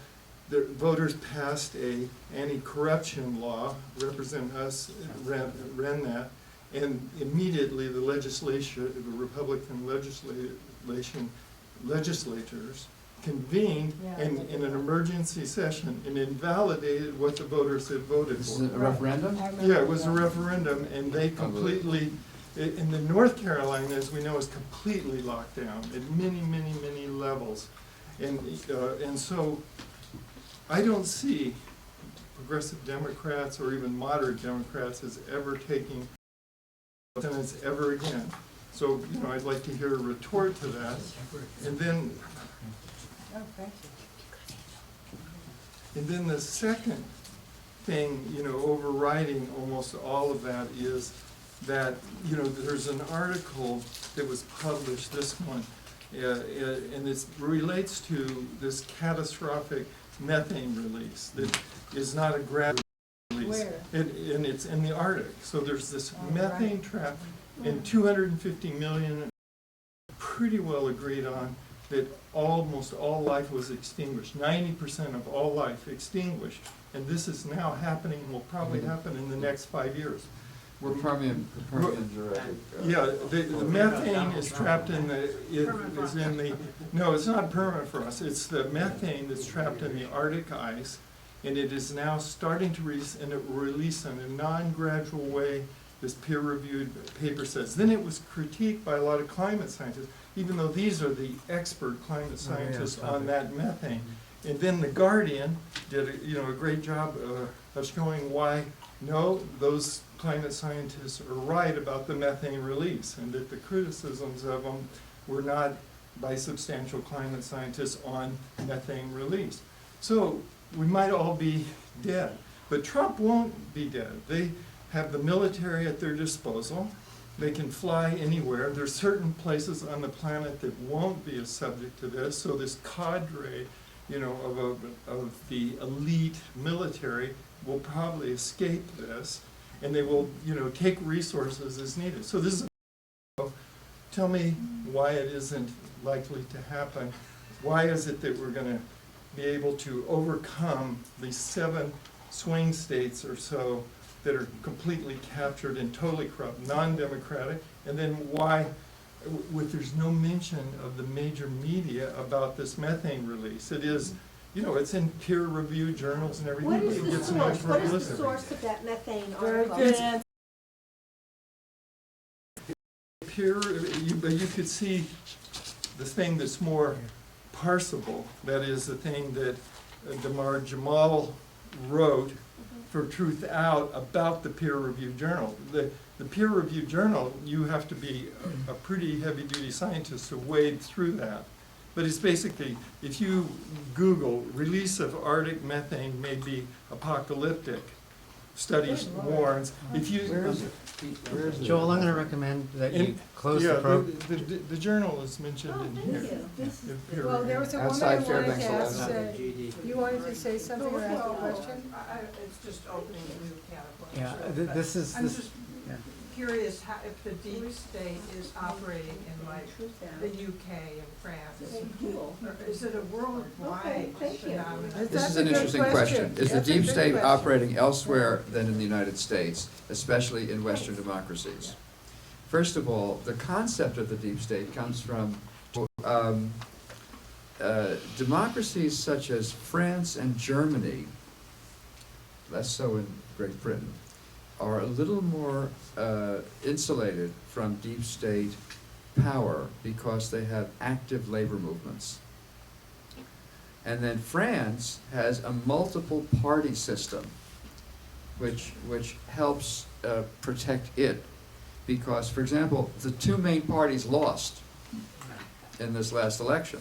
Speaker 14: the voters passed a anti-corruption law, Representative Huss ran that, and immediately the legislature, the Republican legislators convened in an emergency session and invalidated what the voters had voted
Speaker 1: This
Speaker 14: for.
Speaker 1: is a referendum?
Speaker 14: Yeah, it was a referendum, and they completely, in the North Carolina, as we know, is completely locked down at many, many, many levels. And so I don't see progressive Democrats or even moderate Democrats as ever taking Senate ever again. So, I'd like to hear a retort to that. And then the second thing, overriding almost all of that is that, there's an article that was published this month, and it relates to this catastrophic methane release that is not a gradual release.
Speaker 4: Where?
Speaker 14: And it's in the Arctic. So there's this methane trap, and 250 million pretty well agreed on that almost all life was extinguished, 90% of all life extinguished. And this is now happening, will probably happen in the next 5 years.
Speaker 1: We're Permian Jurassic.
Speaker 14: Yeah, the methane is trapped in no, it's not permanent for us. It's the methane that's trapped in the Arctic ice, and it is now starting to release, and it will release in a non-gradual way, this peer-reviewed paper says. Then it was critiqued by a lot of climate scientists, even though these are the expert climate scientists on that methane. And then The Guardian did a great job of showing why, no, those climate scientists are right about the methane release, and that the criticisms of them were not by substantial climate scientists on methane release. So we might all be dead, but Trump won't be dead. They have the military at their disposal. They can fly anywhere. There's certain places on the planet that won't be a subject to this, so this cadre, of the elite military will probably escape this, and they will, take resources as needed. So this is, tell me why it isn't likely to happen. Why is it that we're going to be able to overcome these 7 swing states or so that are completely captured and totally corrupt, non-democratic, and then why, there's no mention of the major media about this methane release. It is, it's in peer-reviewed journals and everything.
Speaker 6: What is
Speaker 14: It
Speaker 6: the
Speaker 14: gets
Speaker 6: source?
Speaker 14: much
Speaker 6: What is the
Speaker 14: publicity.
Speaker 6: source of that methane
Speaker 4: Very
Speaker 6: article?
Speaker 4: good answer.
Speaker 14: But you could see the thing that's more parsable, that is the thing that Damar Jamal wrote for Truth Out about the peer-reviewed journal. The peer-reviewed journal, you have to be a pretty heavy-duty scientist to wade through that. But it's basically, if you Google release of Arctic methane may be apocalyptic, studies warns, if you.
Speaker 3: Where is it? Joel, I'm gonna recommend that you close the program.
Speaker 14: The journal is mentioned in here.
Speaker 4: Well, there was a woman
Speaker 1: Outside
Speaker 4: who wanted
Speaker 1: Fairbanks
Speaker 4: to ask,
Speaker 1: election.
Speaker 4: you wanted to say something or ask a question?
Speaker 15: It's just opening a new can of
Speaker 3: Yeah,
Speaker 15: worms.
Speaker 3: this is,
Speaker 15: I'm
Speaker 3: this,
Speaker 15: just
Speaker 3: yeah.
Speaker 15: curious how, if the deep state is operating in like the UK and France. Or is it a worldwide phenomenon?
Speaker 1: This is an interesting question. Is the deep state operating elsewhere than in the United States, especially in Western democracies? First of all, the concept of the deep state comes from democracies such as France and Germany, less so in Great Britain, are a little more insulated from deep state power because they have active labor movements. And then France has a multiple party system which helps protect it. Because, for example, the two main parties lost in this last election.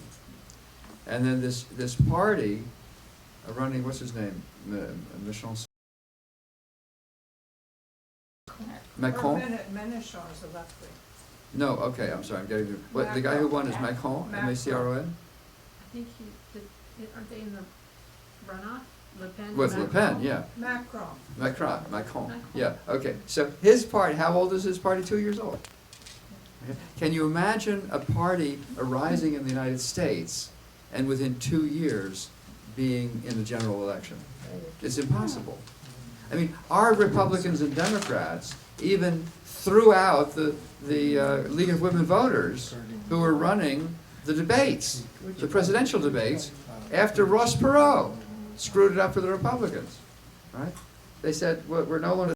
Speaker 1: And then this party running, what's his name? Macron?
Speaker 15: Mélenchon is a left wing.
Speaker 1: No, okay, I'm sorry, I'm getting, what, the guy who won is Macron, M-A-C-R-O-N?
Speaker 16: I think aren't they in the runoff? Le Pen?
Speaker 1: With Le Pen, yeah.
Speaker 15: Macron.
Speaker 1: Yeah, okay. So his party, how old is his party? 2 years old. Okay. Can you imagine a party arising in the United States and within 2 years being in the general election? It's impossible. I mean, our Republicans and Democrats even threw out the League of Women Voters who were running the debates, the presidential debates, after Ross Perot screwed it up for the Republicans, right? They said, well, we're no longer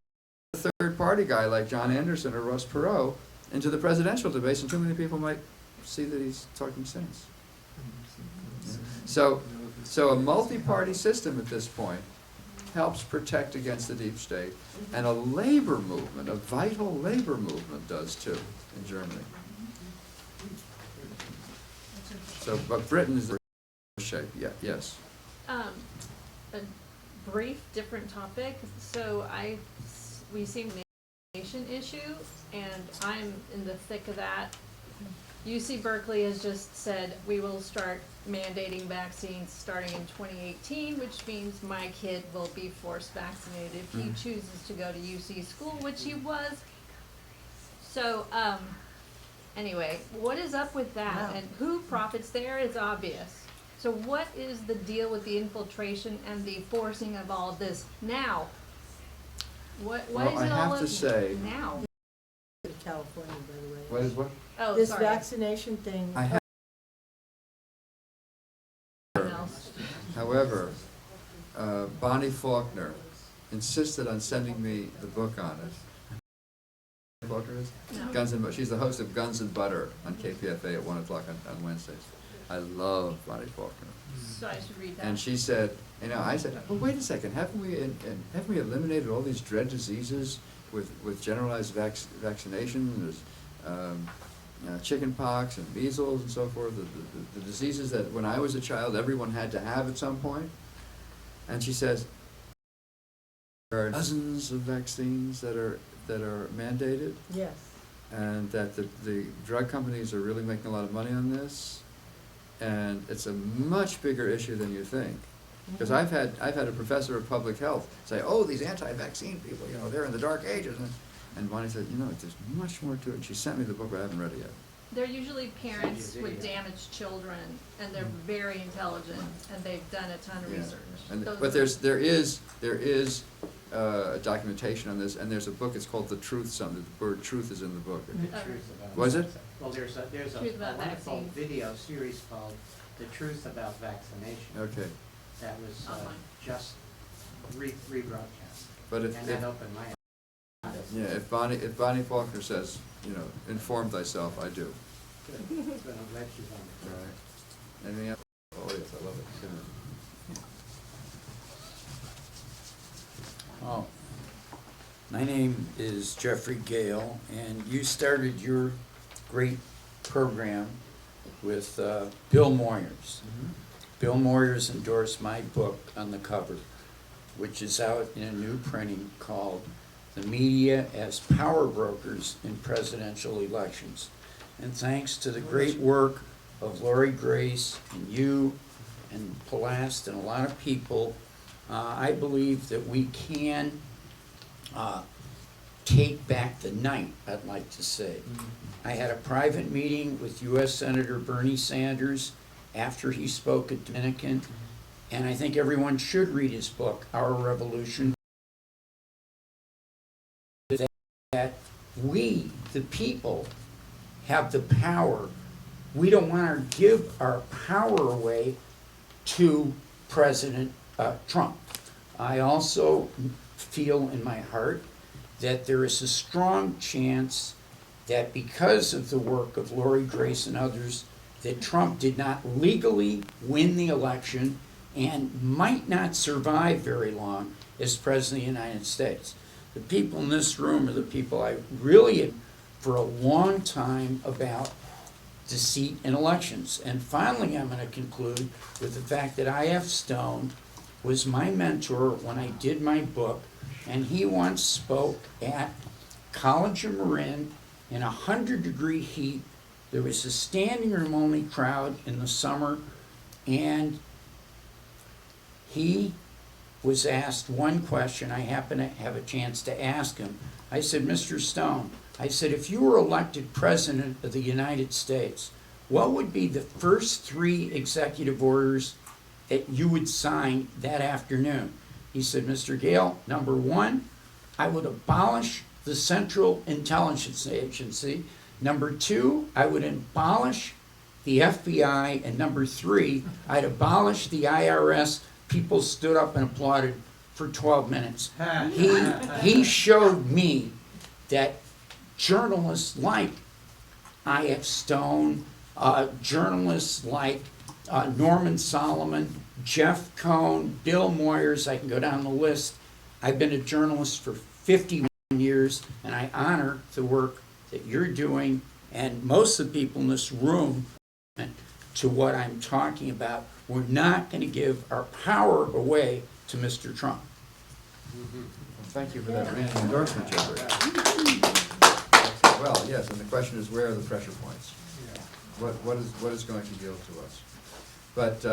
Speaker 1: a third-party guy like John Anderson or Ross Perot into the presidential debates, and too many people might see that he's talking sense. So a multi-party system at this point helps protect against the deep state, and a labor movement, a vital labor movement does too in Germany. So, but Britain is in shape, yeah, yes.
Speaker 16: A brief different topic. So we see a nation issue, and I'm in the thick of that. UC Berkeley has just said we will start mandating vaccines starting in 2018, which means my kid will be forced vaccinated if he chooses to go to UC school, which he was. So, anyway, what is up with that?
Speaker 8: Wow.
Speaker 16: And who profits there is obvious. So what is the deal with the infiltration and the forcing of all of this now? What
Speaker 1: Well,
Speaker 16: is
Speaker 1: I
Speaker 16: it all
Speaker 1: have to say,
Speaker 16: now?
Speaker 8: California, by the way.
Speaker 1: what is what?
Speaker 16: Oh,
Speaker 8: This
Speaker 16: sorry.
Speaker 8: vaccination thing.
Speaker 1: I have.
Speaker 16: Someone else.
Speaker 1: However, Bonnie Faulkner insisted on sending me the book on it. Faulkner is?
Speaker 16: No.
Speaker 1: Guns and She's the host of Guns and Butter on KPFA at 1 o'clock on Wednesdays. I love Bonnie Faulkner.
Speaker 16: So I should read that.
Speaker 1: And she said, I said, well, wait a second, haven't we eliminated all these dread diseases with generalized vaccination? There's chicken pox and measles and so forth, the diseases that when I was a child everyone had to have at some point. And she says, there are dozens of vaccines that are mandated.
Speaker 8: Yes.
Speaker 1: And that the drug companies are really making a lot of money on this. And it's a much bigger issue than you think. Because I've had a professor of public health say, oh, these anti-vaccine people, they're in the dark ages. And Bonnie said, there's much more to it. And she sent me the book, but I haven't read it yet.
Speaker 16: They're usually parents with damaged children, and they're very intelligent, and they've done a ton of research.
Speaker 1: But there is documentation on this, and there's a book. It's called The Truth. Something. The word truth is in the book. Was it?
Speaker 11: Well, there's a
Speaker 16: Truth about
Speaker 11: wonderful
Speaker 16: vaccines.
Speaker 11: video series called The Truth About Vaccination.
Speaker 1: Okay.
Speaker 11: That was
Speaker 16: Online.
Speaker 11: just rebroadcast.
Speaker 1: But
Speaker 11: And that opened my eyes.
Speaker 1: Yeah, if Bonnie Faulkner says, inform thyself, I do.
Speaker 11: Good, good, I'm glad she's on it.
Speaker 1: Right. Anything else? Oh yes, I love it.
Speaker 9: My name is Jeffrey Gale, and you started your great program with Bill Moyers. Bill Moyers endorsed my book on the cover, which is out in a new printing called The Media as Power Brokers in Presidential Elections. And thanks to the great work of Lori Grace and you and Palast and a lot of people, I believe that we can take back the night, I'd like to say. I had a private meeting with U.S. Senator Bernie Sanders after he spoke at Dominican, and I think everyone should read his book, Our Revolution. That we, the people, have the power. We don't want to give our power away to President Trump. I also feel in my heart that there is a strong chance that because of the work of Lori Grace and others, that Trump did not legally win the election and might not survive very long as President of the United States. The people in this room are the people I really, for a long time, about deceit in elections. And finally, I'm going to conclude with the fact that I.F. Stone was my mentor when I did my book, and he once spoke at College of Marin in 100-degree heat. There was a standing room only crowd in the summer, and he was asked one question. I happened to have a chance to ask him. I said, Mr. Stone, I said, if you were elected President of the United States, what would be the first 3 executive orders that you would sign that afternoon? He said, Mr. Gale, number 1, I would abolish the Central Intelligence Agency. Number 2, I would abolish the FBI. And number 3, I'd abolish the IRS. People stood up and applauded for 12 minutes. He showed me that journalists like I.F. Stone, journalists like Norman Solomon, Jeff Cohn, Bill Moyers, I can go down the list. I've been a journalist for 51 years, and I honor the work that you're doing, and most of the people in this room, to what I'm talking about. We're not going to give our power away to Mr. Trump.
Speaker 1: Well, thank you for that ringing endorsement, Jeffrey. Well, yes, and the question is, where are the pressure points? What is going to yield to us? But,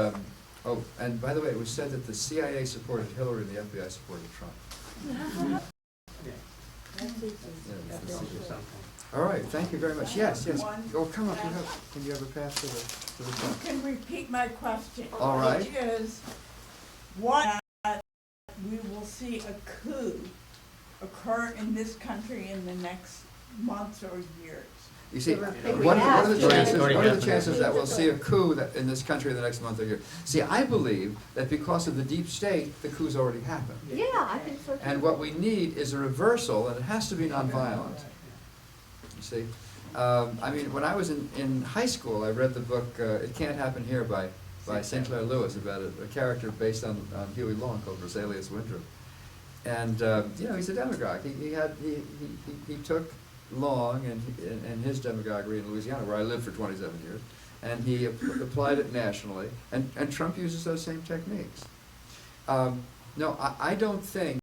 Speaker 1: oh, and by the way, it was said that the CIA supported Hillary and the FBI supported Trump. All right, thank you very much. Yes, yes. Oh, come up. Can you have a pass to the front?
Speaker 17: You can repeat my question.
Speaker 1: All right.
Speaker 17: Which is, what we will see a coup occur in this country in the next months or years?
Speaker 1: You see, what are the chances that we'll see a coup in this country in the next month or year? See, I believe that because of the deep state, the coup's already happened.
Speaker 17: Yeah, I think so too.
Speaker 1: And what we need is a reversal, and it has to be nonviolent. You see? I mean, when I was in high school, I read the book It Can't Happen Here by Sinclair Lewis, about a character based on Huey Long called Rosalius Winthrop. And, you know, he's a demagogue. He took Long and his demagoguery in Louisiana, where I lived for 27 years, and he applied it nationally, and Trump uses those same techniques. No, I don't think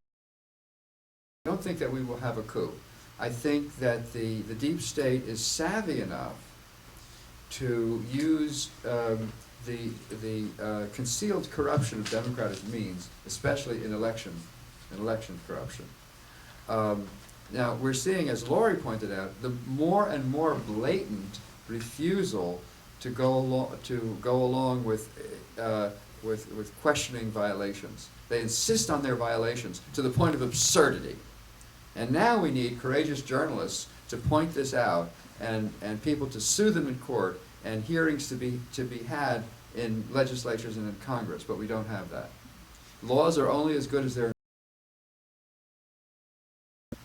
Speaker 1: that we will have a coup. I think that the deep state is savvy enough to use the concealed corruption of democratic means, especially in election corruption. Now, we're seeing, as Lori pointed out, the more and more blatant refusal to go along with questioning violations. They insist on their violations to the point of absurdity. And now we need courageous journalists to point this out, and people to sue them in court, and hearings to be had in legislatures and in Congress, but we don't have that. Laws are only as good as their,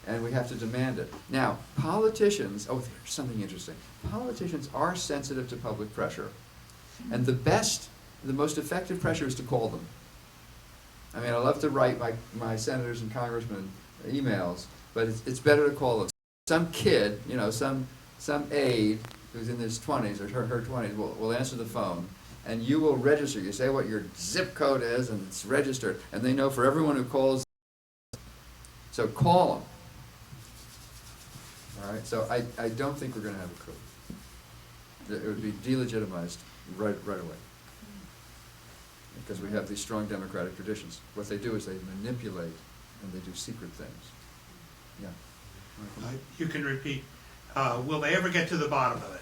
Speaker 1: and we have to demand it. Now, politicians, oh, there's something interesting. Politicians are sensitive to public pressure. And the most effective pressure is to call them. I mean, I love to write my senators and congressmen emails, but it's better to call some kid, you know, some aide who's in his 20s or her 20s will answer the phone, and you will register. You say what your zip code is, and it's registered, and they know for everyone who calls. So call them. All right. So I don't think we're going to have a coup. It would be delegitimized right away, because we have these strong democratic traditions. What they do is they manipulate and they do secret things. Yeah.
Speaker 10: You can repeat, will they ever get to the bottom of it?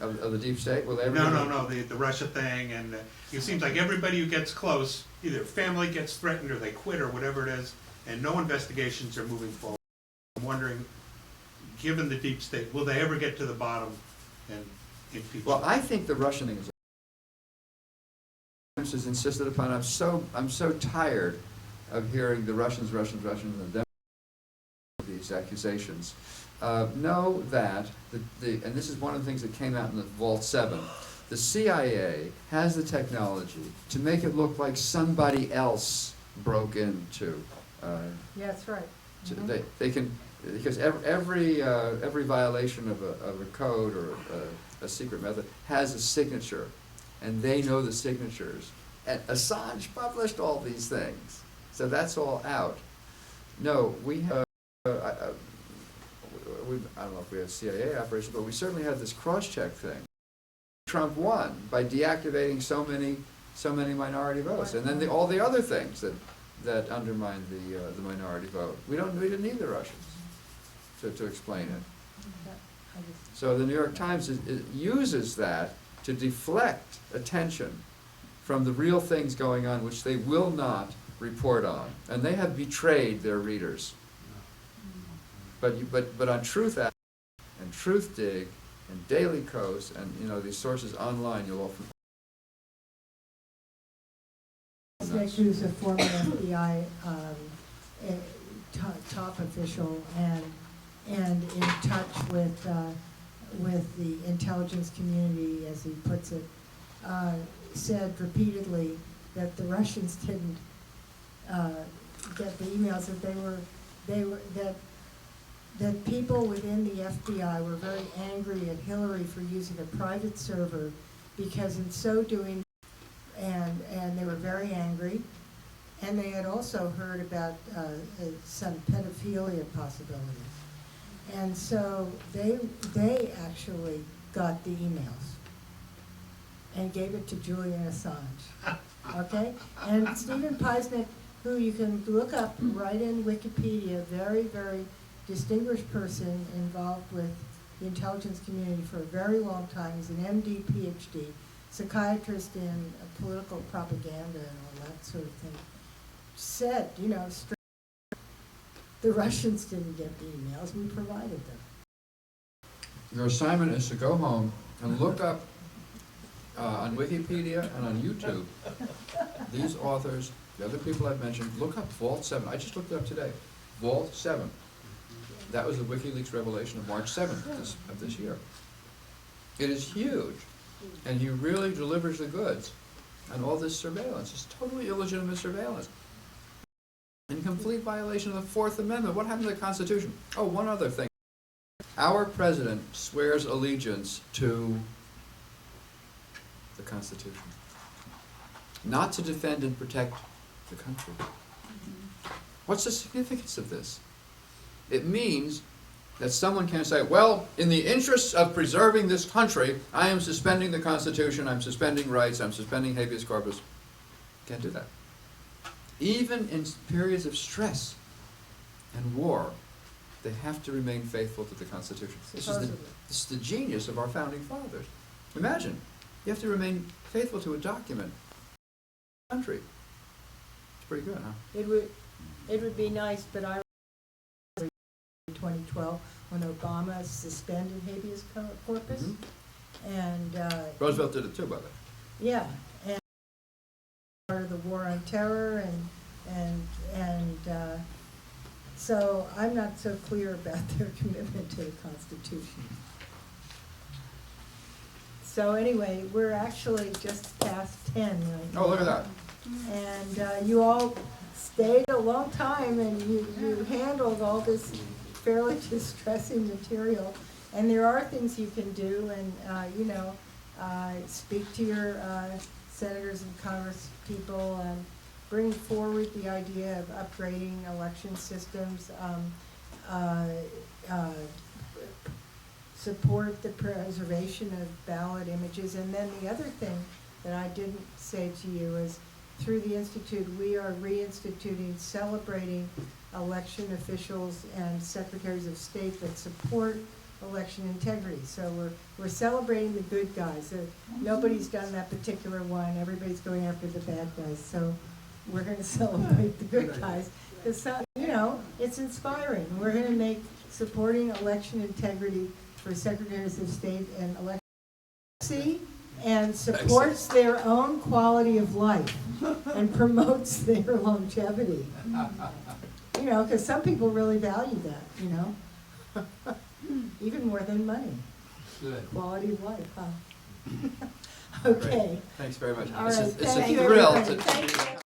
Speaker 1: Of the deep state? Will they ever?
Speaker 10: No, the Russia thing, and it seems like everybody who gets close, either family gets threatened or they quit or whatever it is, and no investigations are moving forward. I'm wondering, given the deep state, will they ever get to the bottom and impeach?
Speaker 1: Well, I think the Russian thing is insisted upon. I'm so tired of hearing the Russians, and them these accusations. Know that and this is one of the things that came out in the Vault 7. The CIA has the technology to make it look like somebody else broke into.
Speaker 4: Yeah, that's right.
Speaker 1: They can, because every violation of a code or a secret method has a signature, and they know the signatures. And Assange published all these things, so that's all out. No, we have. I don't know if we have CIA operations, but we certainly have this cross-check thing. Trump won by deactivating so many minority votes, and then all the other things that undermine the minority vote. We didn't need the Russians to explain it. So the New York Times uses that to deflect attention from the real things going on, which they will not report on, and they have betrayed their readers. But on Truth Act and Truth Dig and Daily Kos and these sources online, you'll often.
Speaker 8: Who's a former FBI top official and in touch with the intelligence community, as he puts it, said repeatedly that the Russians didn't get the emails, that people within the FBI were very angry at Hillary for using a private server, because in so doing, and they were very angry, and they had also heard about some pedophilia possibilities. And so they actually got the emails and gave it to Julian Assange, okay? And Stephen Peisnick, who you can look up right in Wikipedia, very, very distinguished person involved with the intelligence community for a very long time. He's an MD, PhD, psychiatrist in political propaganda and all that sort of thing. Said, the Russians didn't get the emails, we provided them.
Speaker 1: Your assignment is to go home and look up on Wikipedia and on YouTube these authors, the other people I've mentioned. Look up Vault 7. I just looked it up today. Vault 7. That was the WikiLeaks revelation of March 7th of this year. It is huge, and he really delivers the goods on all this surveillance. It's totally illegitimate surveillance. In complete violation of the Fourth Amendment. What happened to the Constitution? Oh, one other thing. Our president swears allegiance to the Constitution, not to defend and protect the country. What's the significance of this? It means that someone can say, well, in the interests of preserving this country, I am suspending the Constitution, I'm suspending rights, I'm suspending habeas corpus. Can't do that. Even in periods of stress and war, they have to remain faithful to the Constitution. This is the genius of our founding fathers. Imagine, you have to remain faithful to a document. Country. It's pretty good, huh?
Speaker 8: It would be nice, but I 2012 when Obama suspended habeas corpus, and
Speaker 1: Roosevelt did it too, by the way.
Speaker 8: Yeah, and part of the war on terror, and so I'm not so clear about their commitment to the Constitution. So anyway, we're actually just past 10 right now.
Speaker 1: Oh, look at that.
Speaker 8: And you all stayed a long time, and you handled all this fairly distressing material. And there are things you can do, and, you know, speak to your senators and Congress people, and bring forward the idea of upgrading election systems, support the preservation of ballot images. And then the other thing that I didn't say to you is, through the Institute, we are reinstituting, celebrating election officials and secretaries of state that support election integrity. So we're celebrating the good guys. Nobody's done that particular one. Everybody's going after the bad guys. So we're going to celebrate the good guys. Because, you know, it's inspiring. We're going to make supporting election integrity for secretaries of state and election and supports their own quality of life and promotes their longevity. You know, because some people really value that, you know, even more than money.
Speaker 1: Good.
Speaker 8: Quality of life, huh? Okay.
Speaker 1: Thanks very much.
Speaker 8: All
Speaker 1: It's a-
Speaker 8: right,
Speaker 1: it's a
Speaker 8: thank you,
Speaker 1: thrill
Speaker 8: everybody.
Speaker 1: to-
Speaker 8: Thank you.